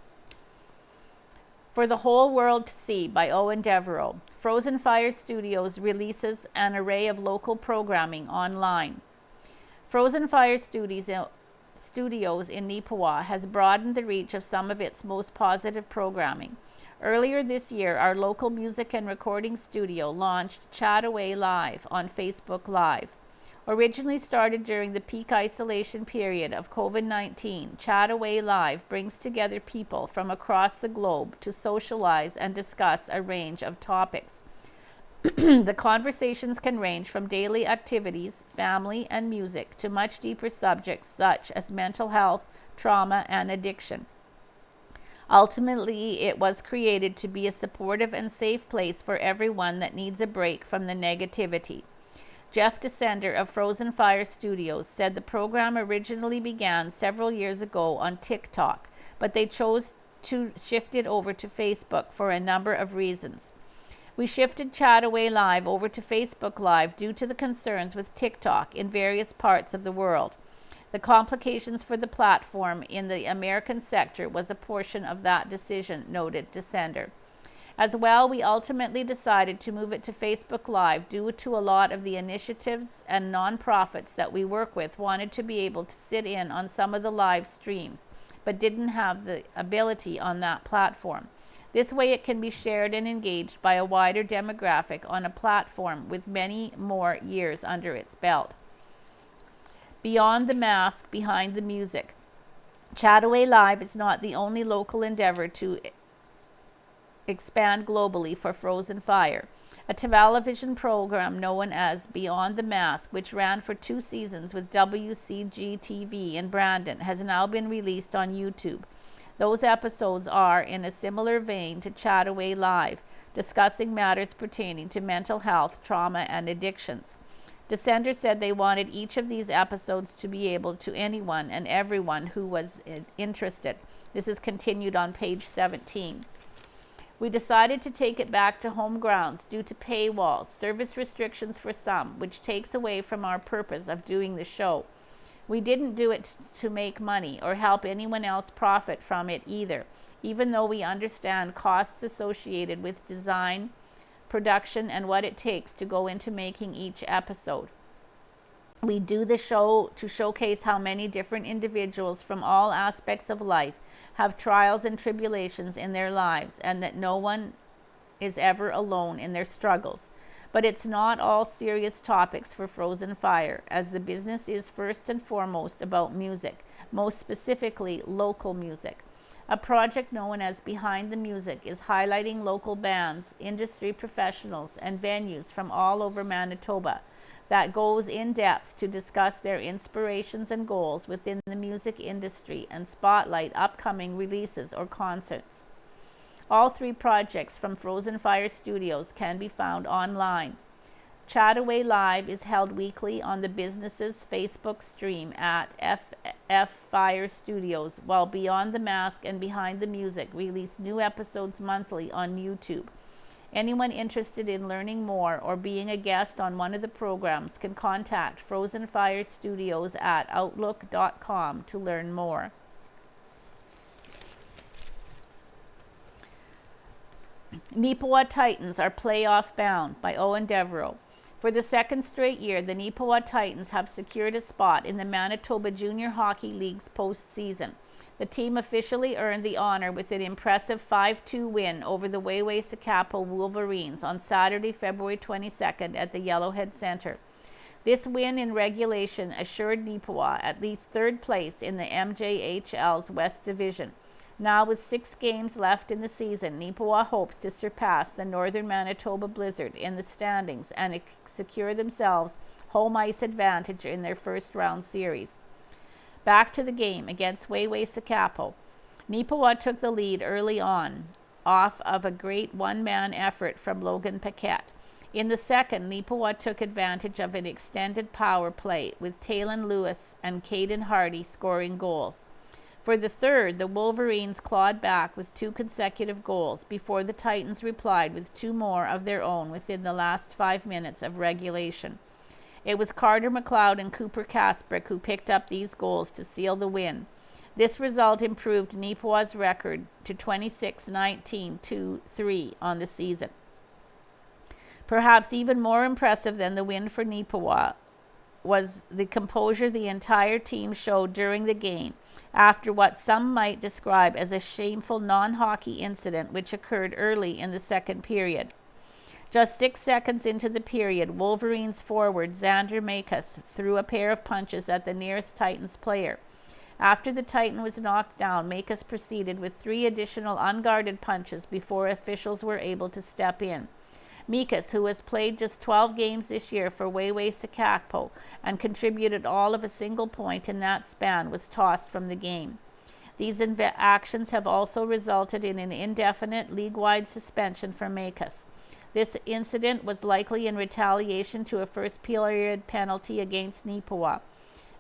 For the Whole World to See by Owen Devereaux. Frozen Fire Studios releases an array of local programming online. Frozen Fire Studios in Neepawa has broadened the reach of some of its most positive programming. Earlier this year, our local music and recording studio launched Chat Away Live on Facebook Live. Originally started during the peak isolation period of COVID-19, Chat Away Live brings together people from across the globe to socialize and discuss a range of topics. The conversations can range from daily activities, family, and music to much deeper subjects such as mental health, trauma, and addiction. Ultimately, it was created to be a supportive and safe place for everyone that needs a break from the negativity. Jeff Descender of Frozen Fire Studios said the program originally began several years ago on TikTok, but they chose to shift it over to Facebook for a number of reasons. We shifted Chat Away Live over to Facebook Live due to the concerns with TikTok in various parts of the world. The complications for the platform in the American sector was a portion of that decision, noted Descender. As well, we ultimately decided to move it to Facebook Live due to a lot of the initiatives and nonprofits that we work with wanted to be able to sit in on some of the live streams, but didn't have the ability on that platform. This way it can be shared and engaged by a wider demographic on a platform with many more years under its belt. Beyond the mask, behind the music. Chat Away Live is not the only local endeavor to expand globally for Frozen Fire. A television program known as Beyond the Mask, which ran for 2 seasons with WCG-TV in Brandon, has now been released on YouTube. Those episodes are in a similar vein to Chat Away Live, discussing matters pertaining to mental health, trauma, and addictions. Descender said they wanted each of these episodes to be able to anyone and everyone who was interested. This is continued on page 17. We decided to take it back to home grounds due to paywalls, service restrictions for some, which takes away from our purpose of doing the show. We didn't do it to make money or help anyone else profit from it either, even though we understand costs associated with design, production, and what it takes to go into making each episode. We do the show to showcase how many different individuals from all aspects of life have trials and tribulations in their lives, and that no one is ever alone in their struggles. But it's not all serious topics for Frozen Fire, as the business is first and foremost about music, most specifically local music. A project known as Behind the Music is highlighting local bands, industry professionals, and venues from all over Manitoba that goes in depth to discuss their inspirations and goals within the music industry and spotlight upcoming releases or concerts. All 3 projects from Frozen Fire Studios can be found online. Chataway Live is held weekly on the business's Facebook stream at FF Fire Studios, while Beyond the Mask and Behind the Music release new episodes monthly on YouTube. Anyone interested in learning more or being a guest on one of the programs can contact Frozen Fire Studios at outlook.com to learn more. Neepawa Titans are playoff bound by Owen Devereaux. For the 2nd straight year, the Neepawa Titans have secured a spot in the Manitoba Junior Hockey League's postseason. The team officially earned the honor with an impressive 5-2 win over the Waiwasakapo Wolverines on Saturday, February 22nd at the Yellowhead Centre. This win in regulation assured Neepawa at least 3rd place in the MJHL's West Division. Now, with 6 games left in the season, Neepawa hopes to surpass the Northern Manitoba Blizzard in the standings and secure themselves home ice advantage in their first-round series. Back to the game against Waiwasakapo. Neepawa took the lead early on, off of a great one-man effort from Logan Paquette. In the second, Neepawa took advantage of an extended power play, with Taylon Lewis and Caden Hardy scoring goals. For the third, the Wolverines clawed back with 2 consecutive goals before the Titans replied with 2 more of their own within the last 5 minutes of regulation. It was Carter McLeod and Cooper Kasprick who picked up these goals to seal the win. This result improved Neepawa's record to 26-19-2-3 on the season. Perhaps even more impressive than the win for Neepawa was the composure the entire team showed during the game after what some might describe as a shameful non-hockey incident which occurred early in the second period. Just 6 seconds into the period, Wolverines forward Xander Makus threw a pair of punches at the nearest Titans player. After the Titan was knocked down, Makus proceeded with 3 additional unguarded punches before officials were able to step in. Makus, who has played just 12 games this year for Waiwasakapo and contributed all of a single point in that span, was tossed from the game. These actions have also resulted in an indefinite league-wide suspension for Makus. This incident was likely in retaliation to a first-period penalty against Neepawa.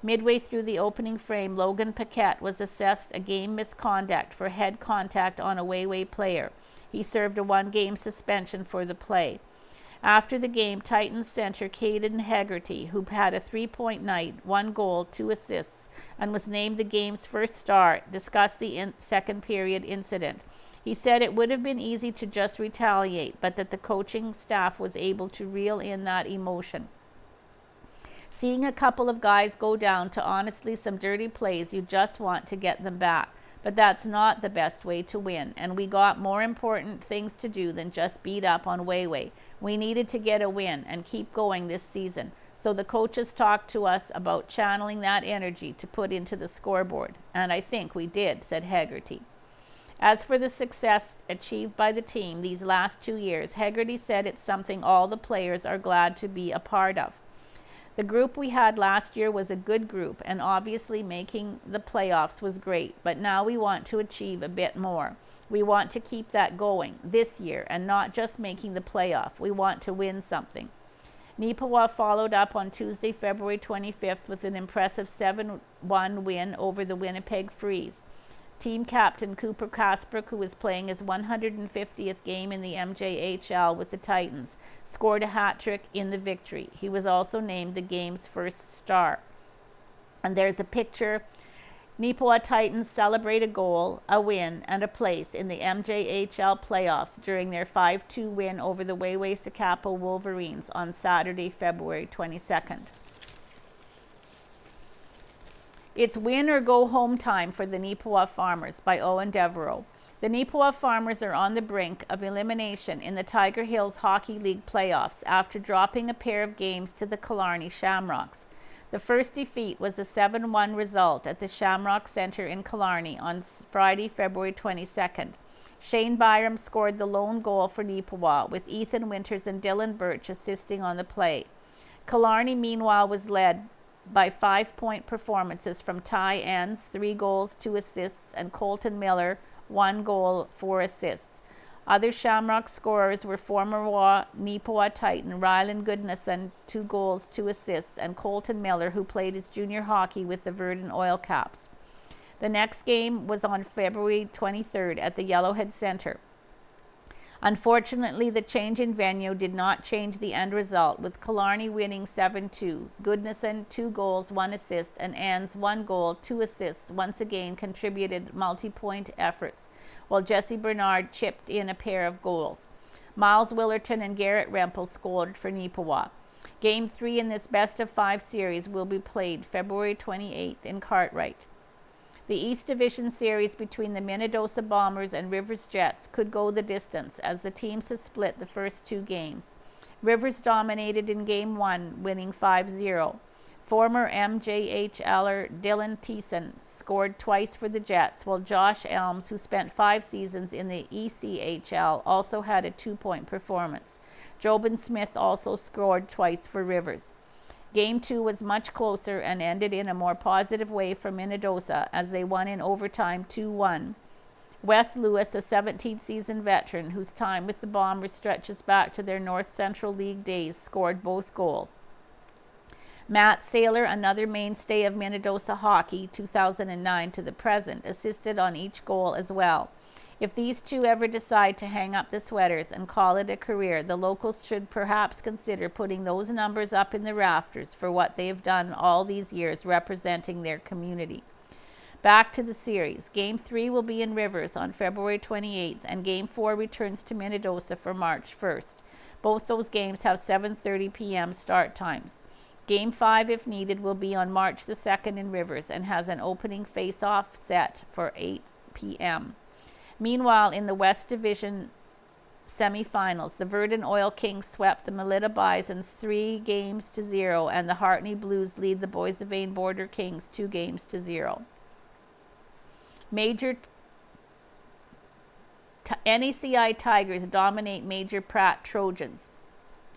Midway through the opening frame, Logan Paquette was assessed a game misconduct for head contact on a Waiway player. He served a 1-game suspension for the play. After the game, Titans center Caden Hegarty, who had a 3-point night, 1 goal, 2 assists, and was named the game's first star, discussed the second period incident. He said it would have been easy to just retaliate, but that the coaching staff was able to reel in that emotion. Seeing a couple of guys go down to honestly some dirty plays, you just want to get them back. But that's not the best way to win, and we got more important things to do than just beat up on Waiway. We needed to get a win and keep going this season. So the coaches talked to us about channeling that energy to put into the scoreboard, and I think we did, said Hegarty. As for the success achieved by the team these last 2 years, Hegarty said it's something all the players are glad to be a part of. The group we had last year was a good group, and obviously making the playoffs was great, but now we want to achieve a bit more. We want to keep that going this year and not just making the playoff. We want to win something. Neepawa followed up on Tuesday, February 25th with an impressive 7-1 win over the Winnipeg Freeze. Team captain Cooper Kasprick, who was playing his 150th game in the MJHL with the Titans, scored a hat trick in the victory. He was also named the game's first star. And there's a picture. Neepawa Titans celebrate a goal, a win, and a place in the MJHL playoffs during their 5-2 win over the Waiwasakapo Wolverines on Saturday, February 22nd. It's win or go home time for the Neepawa farmers by Owen Devereaux. The Neepawa farmers are on the brink of elimination in the Tiger Hills Hockey League playoffs after dropping a pair of games to the Killarney Shamrocks. The first defeat was a 7-1 result at the Shamrock Centre in Killarney on Friday, February 22nd. Shane Byram scored the lone goal for Neepawa, with Ethan Winters and Dylan Birch assisting on the play. Killarney, meanwhile, was led by 5-point performances from Ty Enns, 3 goals, 2 assists, and Colton Miller, 1 goal, 4 assists. Other Shamrock scorers were former Neepawa Titan Rylan Goodnesson, 2 goals, 2 assists, and Colton Miller, who played his junior hockey with the Verdun Oil Caps. The next game was on February 23rd at the Yellowhead Centre. Unfortunately, the change in venue did not change the end result, with Killarney winning 7-2. Goodnesson, 2 goals, 1 assist, and Enns, 1 goal, 2 assists, once again contributed multi-point efforts, while Jesse Bernard chipped in a pair of goals. Miles Willerton and Garrett Rempel scored for Neepawa. Game 3 in this best-of-5 series will be played February 28th in Cartwright. The East Division series between the Minnedosa Bombers and Rivers Jets could go the distance, as the teams have split the first 2 games. Rivers dominated in Game 1, winning 5-0. Former MJHLer Dylan Thiessen scored twice for the Jets, while Josh Elms, who spent 5 seasons in the ECHL, also had a 2-point performance. Jobin Smith also scored twice for Rivers. Game 2 was much closer and ended in a more positive way for Minnedosa, as they won in overtime 2-1. Wes Lewis, a 17th season veteran whose time with the Bombers stretches back to their North Central League days, scored both goals. Matt Saylor, another mainstay of Minnedosa hockey 2009 to the present, assisted on each goal as well. If these two ever decide to hang up the sweaters and call it a career, the locals should perhaps consider putting those numbers up in the rafters for what they have done all these years representing their community. Back to the series. Game 3 will be in Rivers on February 28th, and Game 4 returns to Minnedosa for March 1st. Both those games have 7:30 p.m. start times. Game 5, if needed, will be on March the 2nd in Rivers and has an opening face-off set for 8 p.m. Meanwhile, in the West Division semifinals, the Verdun Oil Kings swept the Melita Bisons 3-0, and the Hartney Blues lead the Boissevain Border Kings 2-0. NACI Tigers dominate Major Pratt Trojans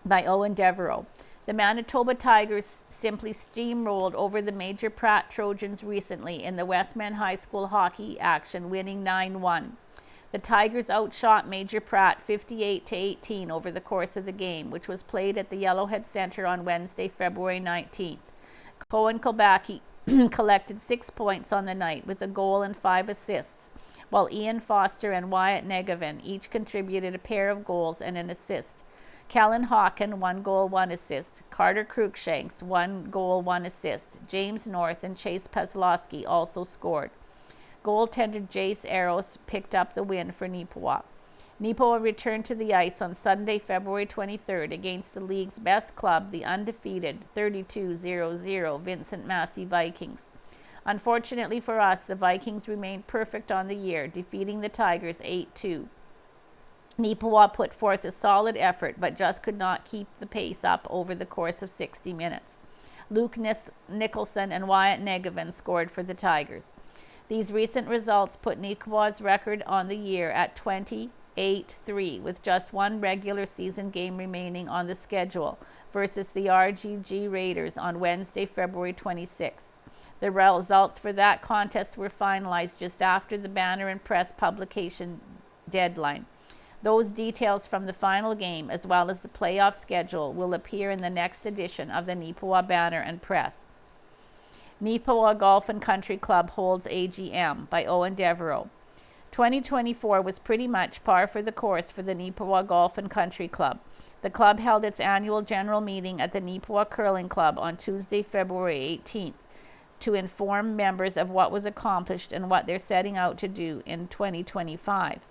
by Owen Devereaux. The Manitoba Tigers simply steamrolled over the Major Pratt Trojans recently in the Westman High School hockey action, winning 9-1. The Tigers outshot Major Pratt 58-18 over the course of the game, which was played at the Yellowhead Centre on Wednesday, February 19th. Cohen Kobaki collected 6 points on the night with a goal and 5 assists, while Ian Foster and Wyatt Negevin each contributed a pair of goals and an assist. Kellen Hawken, 1 goal, 1 assist. Carter Cruikshanks, 1 goal, 1 assist. James North and Chase Peslowski also scored. Goaltender Jace Arrows picked up the win for Neepawa. Neepawa returned to the ice on Sunday, February 23rd against the league's best club, the undefeated 32-0 Vincent Massey Vikings. Unfortunately for us, the Vikings remained perfect on the year, defeating the Tigers 8-2. Neepawa put forth a solid effort, but just could not keep the pace up over the course of 60 minutes. Luke Nicholson and Wyatt Negevin scored for the Tigers. These recent results put Neepawa's record on the year at 28-3, with just 1 regular season game remaining on the schedule versus the RGG Raiders on Wednesday, February 26th. The results for that contest were finalized just after the banner and press publication deadline. Those details from the final game, as well as the playoff schedule, will appear in the next edition of the Neepawa Banner and Press. Neepawa Golf Country Club holds AGM by Owen Devereaux. 2024 was pretty much par for the course for the Neepawa Golf Country Club. The club held its annual general meeting at the Neepawa Curling Club on Tuesday, February 18th, to inform members of what was accomplished and what they're setting out to do in 2025.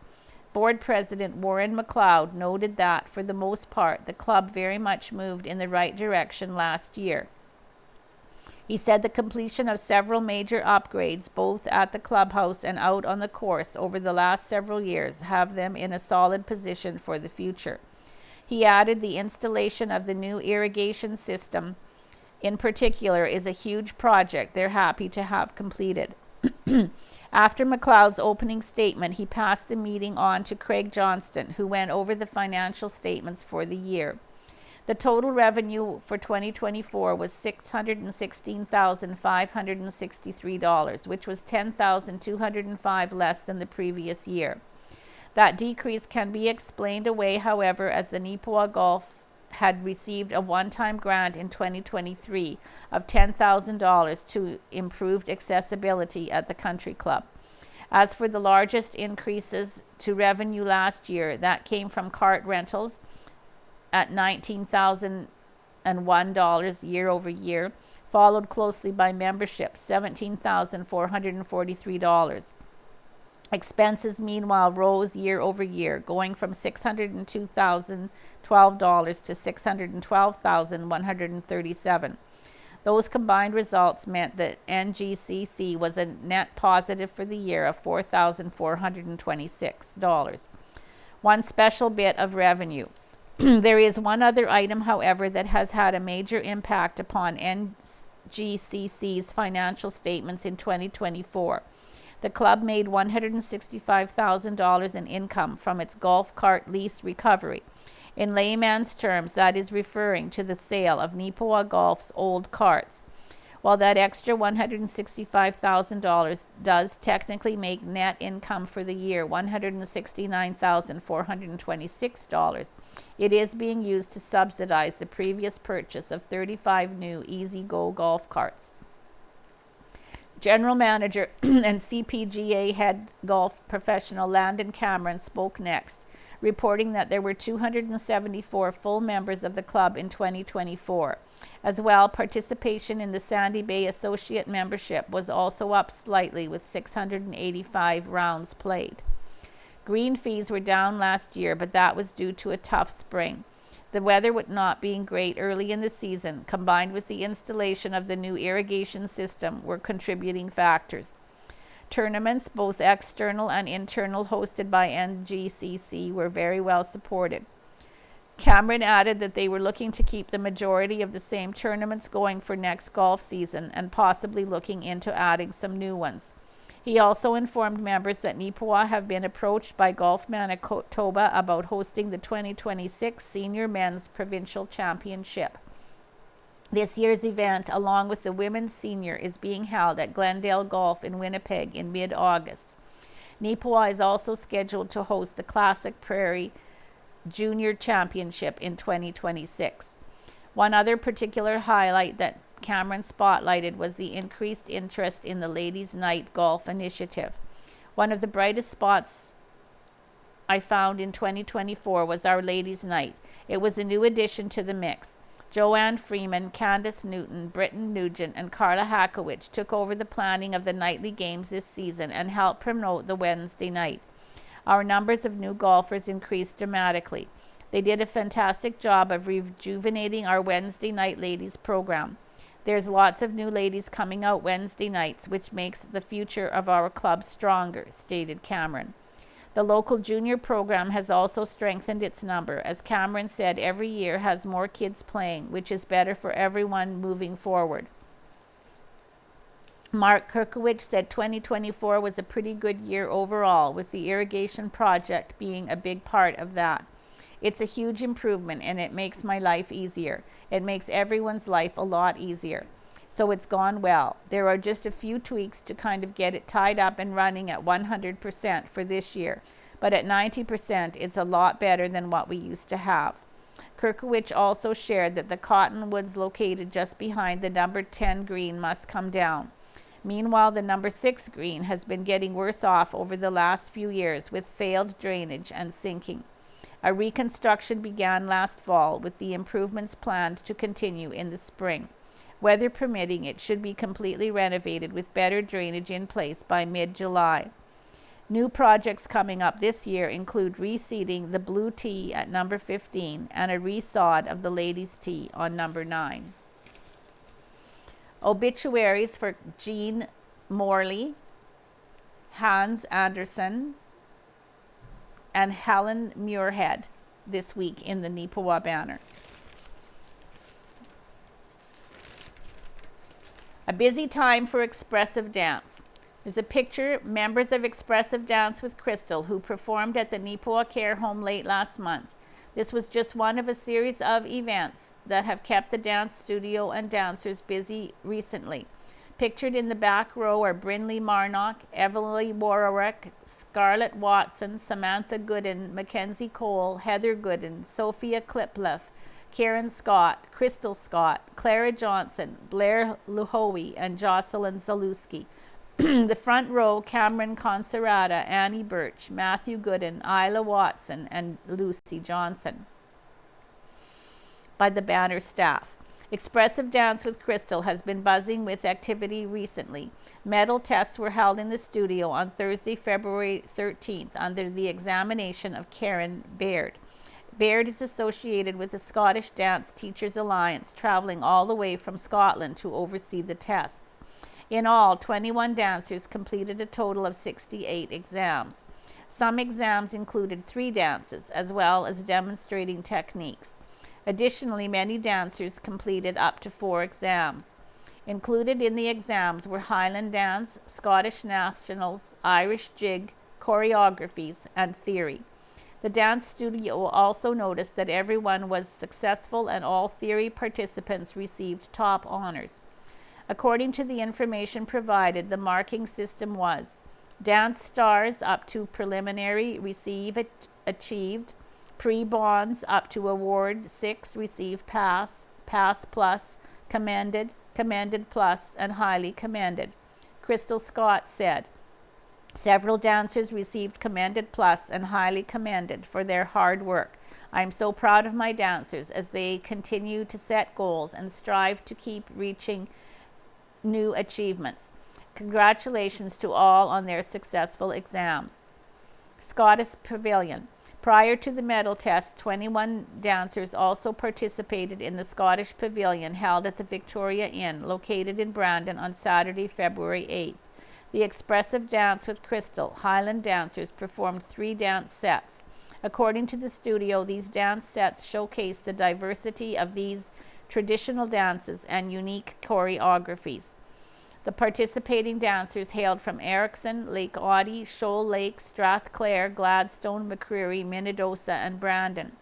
Board President Warren McLeod noted that, for the most part, the club very much moved in the right direction last year. He said the completion of several major upgrades, both at the clubhouse and out on the course over the last several years, have them in a solid position for the future. He added the installation of the new irrigation system, in particular, is a huge project they're happy to have completed. After McLeod's opening statement, he passed the meeting on to Craig Johnston, who went over the financial statements for the year. The total revenue for 2024 was $616,563, which was $10,205 less than the previous year. That decrease can be explained away, however, as the Neepawa Golf had received a one-time grant in 2023 of $10,000 to improved accessibility at the country club. As for the largest increases to revenue last year, that came from cart rentals at $19,001 year over year, followed closely by membership, $17,443. Expenses, meanwhile, rose year over year, going from $602,012 to $612,137. Those combined results meant that NGCC was a net positive for the year of $4,426. One special bit of revenue. There is one other item, however, that has had a major impact upon NGCC's financial statements in 2024. The club made $165,000 in income from its golf cart lease recovery. In layman's terms, that is referring to the sale of Neepawa Golf's old carts. While that extra $165,000 does technically make net income for the year $169,426, it is being used to subsidize the previous purchase of 35 new Easy Go golf carts. General Manager and CPGA head golf professional Landon Cameron spoke next, reporting that there were 274 full members of the club in 2024. As well, participation in the Sandy Bay Associate membership was also up slightly with 685 rounds played. Green fees were down last year, but that was due to a tough spring. The weather not being great early in the season, combined with the installation of the new irrigation system, were contributing factors. Tournaments, both external and internal, hosted by NGCC, were very well supported. Cameron added that they were looking to keep the majority of the same tournaments going for next golf season and possibly looking into adding some new ones. He also informed members that Neepawa have been approached by Golf Manitoba about hosting the 2026 Senior Men's Provincial Championship. This year's event, along with the Women's Senior, is being held at Glendale Golf in Winnipeg in mid-August. Neepawa is also scheduled to host the Classic Prairie Junior Championship in 2026. One other particular highlight that Cameron spotlighted was the increased interest in the Ladies' Night Golf Initiative. One of the brightest spots I found in 2024 was our Ladies' Night. It was a new addition to the mix. Joanne Freeman, Candace Newton, Britton Nugent, and Carla Hakowich took over the planning of the nightly games this season and helped promote the Wednesday night. Our numbers of new golfers increased dramatically. They did a fantastic job of rejuvenating our Wednesday night ladies program. There's lots of new ladies coming out Wednesday nights, which makes the future of our club stronger, stated Cameron. The local junior program has also strengthened its number. As Cameron said, every year has more kids playing, which is better for everyone moving forward. Mark Kirkowich said 2024 was a pretty good year overall, with the irrigation project being a big part of that. It's a huge improvement and it makes my life easier. It makes everyone's life a lot easier. So it's gone well. There are just a few tweaks to kind of get it tied up and running at 100% for this year. But at 90%, it's a lot better than what we used to have. Kirkowich also shared that the cottonwoods located just behind the number 10 green must come down. Meanwhile, the number 6 green has been getting worse off over the last few years with failed drainage and sinking. A reconstruction began last fall, with the improvements planned to continue in the spring. Weather permitting, it should be completely renovated with better drainage in place by mid-July. New projects coming up this year include reseeding the blue tee at number 15 and a resod of the ladies' tee on number 9. Obituaries for Jean Morley, Hans Anderson, and Helen Muirhead this week in the Neepawa banner. A busy time for expressive dance. There's a picture, members of Expressive Dance with Crystal, who performed at the Neepawa Care Home late last month. This was just one of a series of events that have kept the dance studio and dancers busy recently. Pictured in the back row are Brinley Marnock, Evelyn Warwick, Scarlett Watson, Samantha Gooden, Mackenzie Cole, Heather Gooden, Sophia Klipliff, Karen Scott, Crystal Scott, Clara Johnson, Blair Luhoe, and Jocelyn Zalewski. The front row, Cameron Conserata, Annie Birch, Matthew Gooden, Isla Watson, and Lucy Johnson. By the banner staff. Expressive Dance with Crystal has been buzzing with activity recently. Medal tests were held in the studio on Thursday, February 13th under the examination of Karen Baird. Baird is associated with the Scottish Dance Teachers Alliance, traveling all the way from Scotland to oversee the tests. In all, 21 dancers completed a total of 68 exams. Some exams included 3 dances, as well as demonstrating techniques. Additionally, many dancers completed up to 4 exams. Included in the exams were Highland dance, Scottish nationals, Irish jig, choreographies, and theory. The dance studio also noticed that everyone was successful and all theory participants received top honors. According to the information provided, the marking system was dance stars up to preliminary receive achieved, pre-bonds up to award 6 receive pass, pass plus, commended, commended plus, and highly commended. Crystal Scott said, several dancers received commended plus and highly commended for their hard work. I am so proud of my dancers as they continue to set goals and strive to keep reaching new achievements. Congratulations to all on their successful exams. Scottish Pavilion. Prior to the medal test, 21 dancers also participated in the Scottish Pavilion held at the Victoria Inn, located in Brandon, on Saturday, February 8th. The Expressive Dance with Crystal Highland dancers performed 3 dance sets. According to the studio, these dance sets showcase the diversity of these traditional dances and unique choreographies. The participating dancers hailed from Erickson, Lake Audie, Shoal Lake, Strathclair, Gladstone, McCreary, Minnedosa, and Brandon.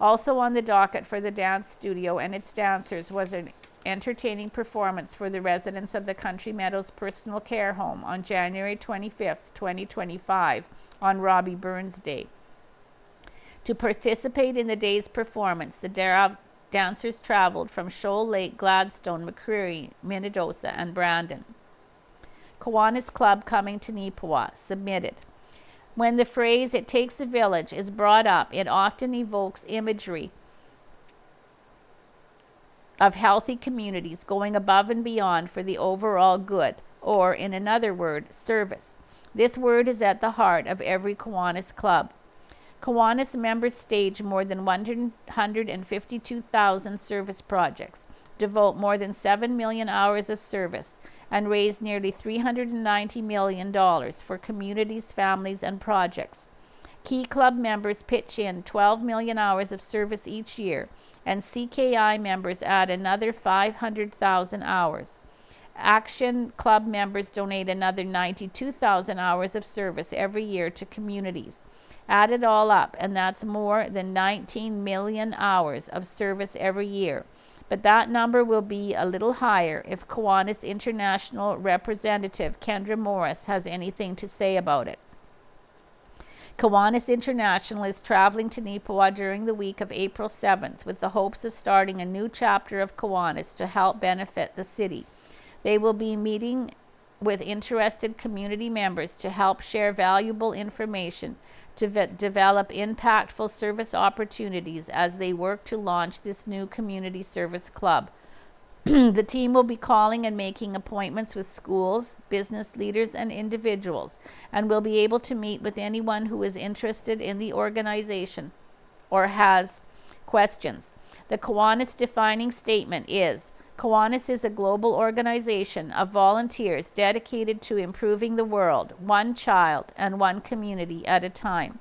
Also on the docket for the dance studio and its dancers was an entertaining performance for the residents of the Country Meadows Personal Care Home on January 25th, 2025, on Robbie Burns Day. To participate in the day's performance, the dancers traveled from Shoal Lake, Gladstone, McCreary, Minnedosa, and Brandon. Kiwanis Club coming to Neepawa, submitted. When the phrase, "it takes a village," is brought up, it often evokes imagery of healthy communities going above and beyond for the overall good, or in another word, service. This word is at the heart of every Kiwanis Club. Kiwanis members stage more than 152,000 service projects, devote more than 7 million hours of service, and raise nearly $390 million for communities, families, and projects. Key club members pitch in 12 million hours of service each year, and CKI members add another 500,000 hours. Action Club members donate another 92,000 hours of service every year to communities. Add it all up, and that's more than 19 million hours of service every year. But that number will be a little higher if Kiwanis International representative Kendra Morris has anything to say about it. Kiwanis International is traveling to Neepawa during the week of April 7th with the hopes of starting a new chapter of Kiwanis to help benefit the city. They will be meeting with interested community members to help share valuable information to develop impactful service opportunities as they work to launch this new community service club. The team will be calling and making appointments with schools, business leaders, and individuals, and will be able to meet with anyone who is interested in the organization or has questions. The Kiwanis defining statement is, Kiwanis is a global organization of volunteers dedicated to improving the world, one child and one community at a time.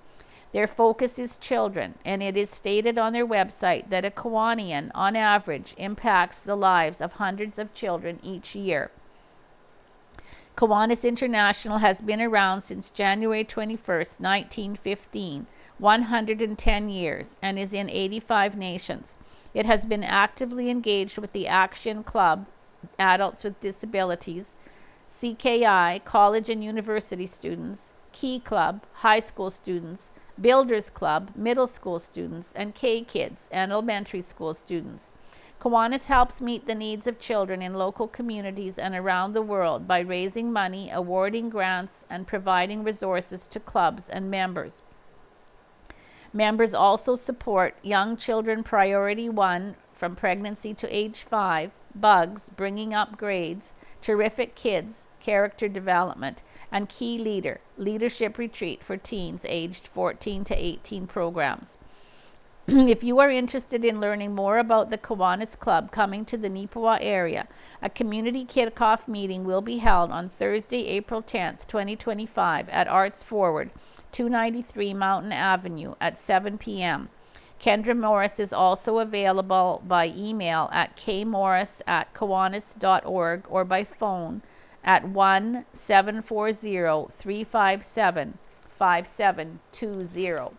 Their focus is children, and it is stated on their website that a Kiwanian, on average, impacts the lives of hundreds of children each year. Kiwanis International has been around since January 21st, 1915, 110 years, and is in 85 nations. It has been actively engaged with the Action Club, Adults with Disabilities, CKI, college and university students, Key Club, high school students, Builders Club, middle school students, and K-Kids, elementary school students. Kiwanis helps meet the needs of children in local communities and around the world by raising money, awarding grants, and providing resources to clubs and members. Members also support Young Children Priority 1 from pregnancy to age 5, Bugs, Bringing Up Grades, Terrific Kids, Character Development, and Key Leader, Leadership Retreat for teens aged 14 to 18 programs. If you are interested in learning more about the Kiwanis Club coming to the Neepawa area, a community kickoff meeting will be held on Thursday, April 10th, 2025 at Arts Forward, 293 Mountain Avenue at 7 p.m. Kendra Morris is also available by email at kmorris@kiwanis.org or by phone at 1-740-357-5720.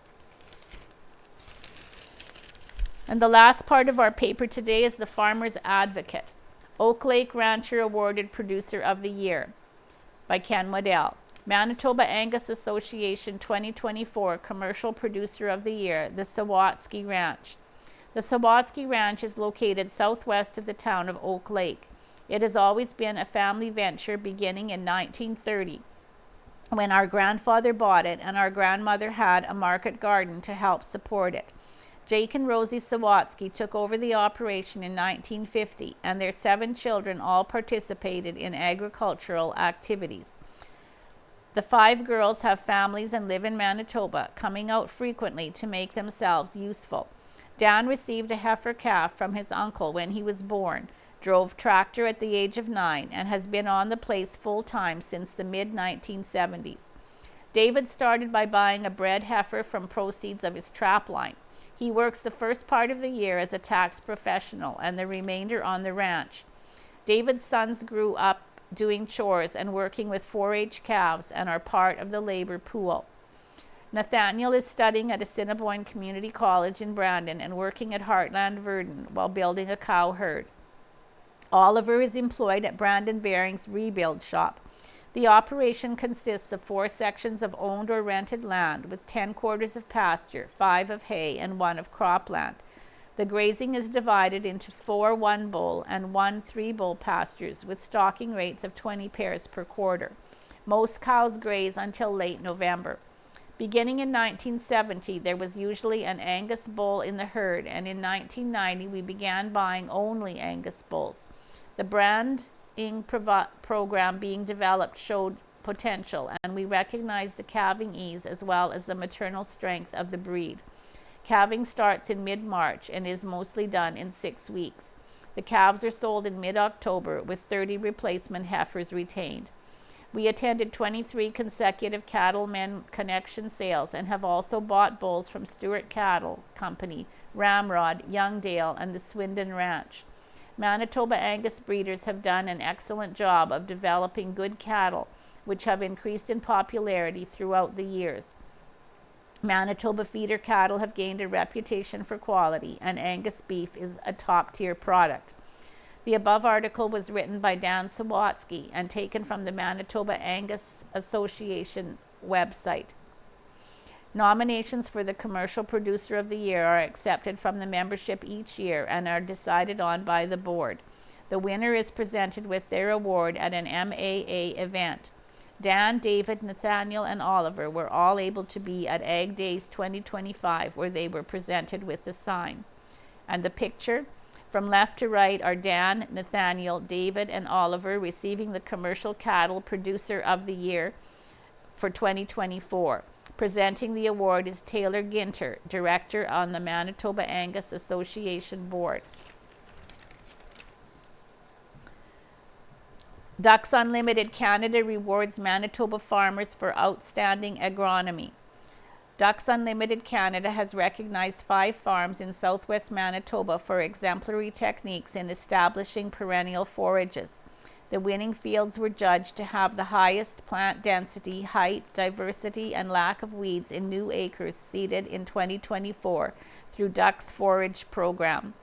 And the last part of our paper today is the Farmer's Advocate, Oak Lake Rancher Awarded Producer of the Year by Ken Waddell. Manitoba Angus Association 2024 Commercial Producer of the Year, the Sawatsky Ranch. The Sawatsky Ranch is located southwest of the town of Oak Lake. It has always been a family venture beginning in 1930, when our grandfather bought it and our grandmother had a market garden to help support it. Jake and Rosie Sawatsky took over the operation in 1950, and their 7 children all participated in agricultural activities. The 5 girls have families and live in Manitoba, coming out frequently to make themselves useful. Dan received a heifer calf from his uncle when he was born, drove tractor at the age of 9, and has been on the place full-time since the mid-1970s. David started by buying a bred heifer from proceeds of his trap line. He works the first part of the year as a tax professional and the remainder on the ranch. David's sons grew up doing chores and working with 4-H calves and are part of the labor pool. Nathaniel is studying at Assiniboine Community College in Brandon and working at Heartland Verdon while building a cow herd. Oliver is employed at Brandon Baring's rebuild shop. The operation consists of 4 sections of owned or rented land with 10 quarters of pasture, 5 of hay, and 1 of cropland. The grazing is divided into 4 one-bull and 1 3-bull pastures with stocking rates of 20 pairs per quarter. Most cows graze until late November. Beginning in 1970, there was usually an Angus bull in the herd, and in 1990 we began buying only Angus bulls. The branding program being developed showed potential, and we recognized the calving ease as well as the maternal strength of the breed. Calving starts in mid-March and is mostly done in 6 weeks. The calves are sold in mid-October with 30 replacement heifers retained. We attended 23 consecutive Cattlemen Connection sales and have also bought bulls from Stewart Cattle Company, Ramrod, Youngdale, and the Swindon Ranch. Manitoba Angus breeders have done an excellent job of developing good cattle, which have increased in popularity throughout the years. Manitoba feeder cattle have gained a reputation for quality, and Angus beef is a top-tier product. The above article was written by Dan Sawatsky and taken from the Manitoba Angus Association website. Nominations for the Commercial Producer of the Year are accepted from the membership each year and are decided on by the board. The winner is presented with their award at an MAA event. Dan, David, Nathaniel, and Oliver were all able to be at Ag Days 2025, where they were presented with the sign. And the picture? From left to right are Dan, Nathaniel, David, and Oliver receiving the Commercial Cattle Producer of the Year for 2024. Presenting the award is Taylor Ginter, Director on the Manitoba Angus Association Board. Ducks Unlimited Canada rewards Manitoba farmers for outstanding agronomy. Ducks Unlimited Canada has recognized 5 farms in southwest Manitoba for exemplary techniques in establishing perennial forages. The winning fields were judged to have the highest plant density, height, diversity, and lack of weeds in new acres seeded in 2024 through Ducks Forage Program.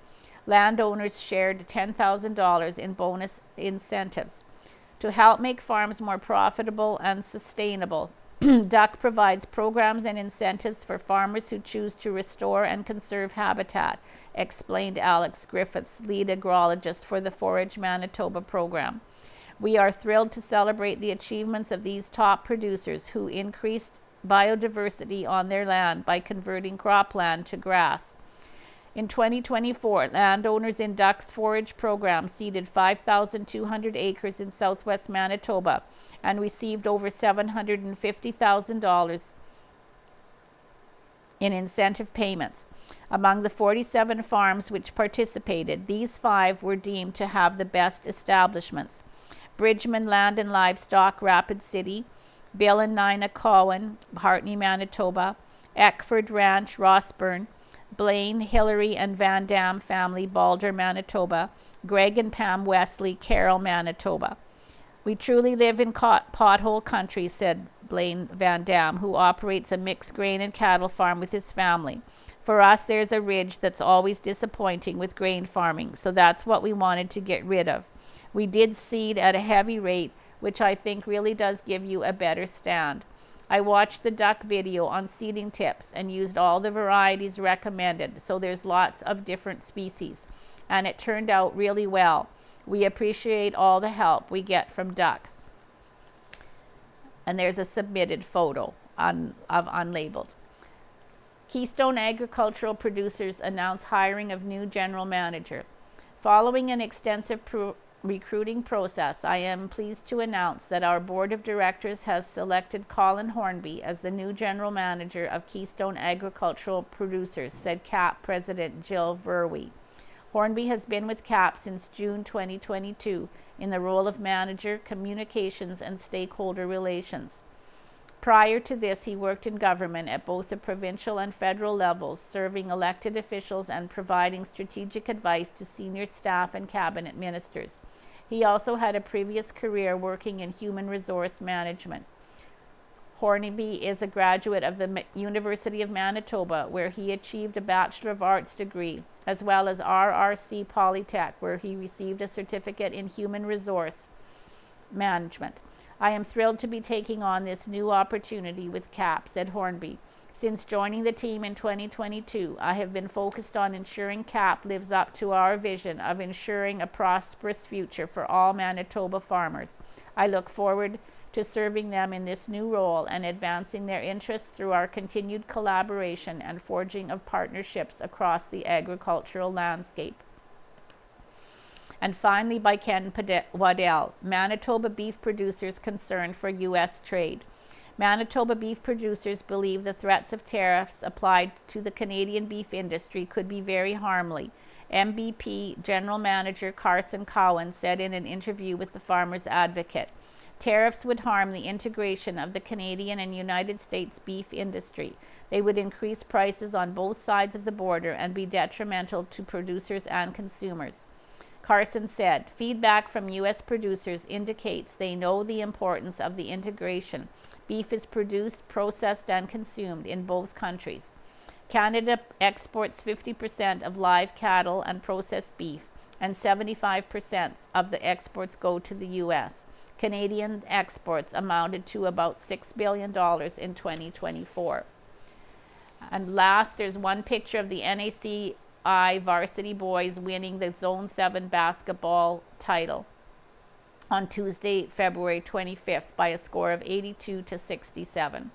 Landowners shared $10,000 in bonus incentives. To help make farms more profitable and sustainable, Duck provides programs and incentives for farmers who choose to restore and conserve habitat, explained Alex Griffiths, lead agrologist for the Forage Manitoba program. We are thrilled to celebrate the achievements of these top producers who increased biodiversity on their land by converting cropland to grass. In 2024, landowners in Duck's Forage program seeded 5,200 acres in southwest Manitoba and received over $750,000 in incentive payments. Among the 47 farms which participated, these 5 were deemed to have the best establishments: Bridgman Land and Livestock, Rapid City; Bill and Nina Cowan, Hartney, Manitoba; Eckford Ranch, Rossburn; Blaine, Hillary, and Van Dam family, Balder, Manitoba; Greg and Pam Wesley, Carroll, Manitoba. We truly live in pothole country, said Blaine Van Dam, who operates a mixed grain and cattle farm with his family. For us, there's a ridge that's always disappointing with grain farming, so that's what we wanted to get rid of. We did seed at a heavy rate, which I think really does give you a better stand. I watched the duck video on seeding tips and used all the varieties recommended, so there's lots of different species, and it turned out really well. We appreciate all the help we get from Duck. And there's a submitted photo of unlabeled. Keystone Agricultural Producers announce hiring of new general manager. Following an extensive recruiting process, I am pleased to announce that our board of directors has selected Colin Hornby as the new general manager of Keystone Agricultural Producers, said CAP President Jill Verwey. Hornby has been with CAP since June 2022 in the role of manager, communications, and stakeholder relations. Prior to this, he worked in government at both the provincial and federal levels, serving elected officials and providing strategic advice to senior staff and cabinet ministers. He also had a previous career working in human resource management. Hornby is a graduate of the University of Manitoba, where he achieved a Bachelor of Arts degree, as well as RRC Polytech, where he received a certificate in human resource management. I am thrilled to be taking on this new opportunity with CAP, said Hornby. Since joining the team in 2022, I have been focused on ensuring CAP lives up to our vision of ensuring a prosperous future for all Manitoba farmers. I look forward to serving them in this new role and advancing their interests through our continued collaboration and forging of partnerships across the agricultural landscape. And finally, by Ken Waddell, Manitoba beef producers concerned for U.S. trade. Manitoba beef producers believe the threats of tariffs applied to the Canadian beef industry could be very harmful. MBP General Manager Carson Cowan said in an interview with the Farmers Advocate, tariffs would harm the integration of the Canadian and United States beef industry. They would increase prices on both sides of the border and be detrimental to producers and consumers. Carson said, feedback from U.S. producers indicates they know the importance of the integration. Beef is produced, processed, and consumed in both countries. Canada exports 50% of live cattle and processed beef, and 75% of the exports go to the U.S. Canadian exports amounted to about $6 billion in 2024. And last, there's one picture of the NACTV varsity boys winning the Zone 7 basketball title on Tuesday, February 25th by a score of 82-67.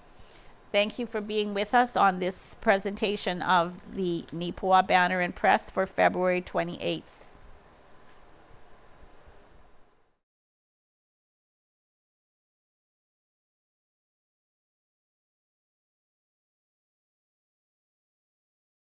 Thank you for being with us on this presentation of the Neepawa Banner and Press for February 28th.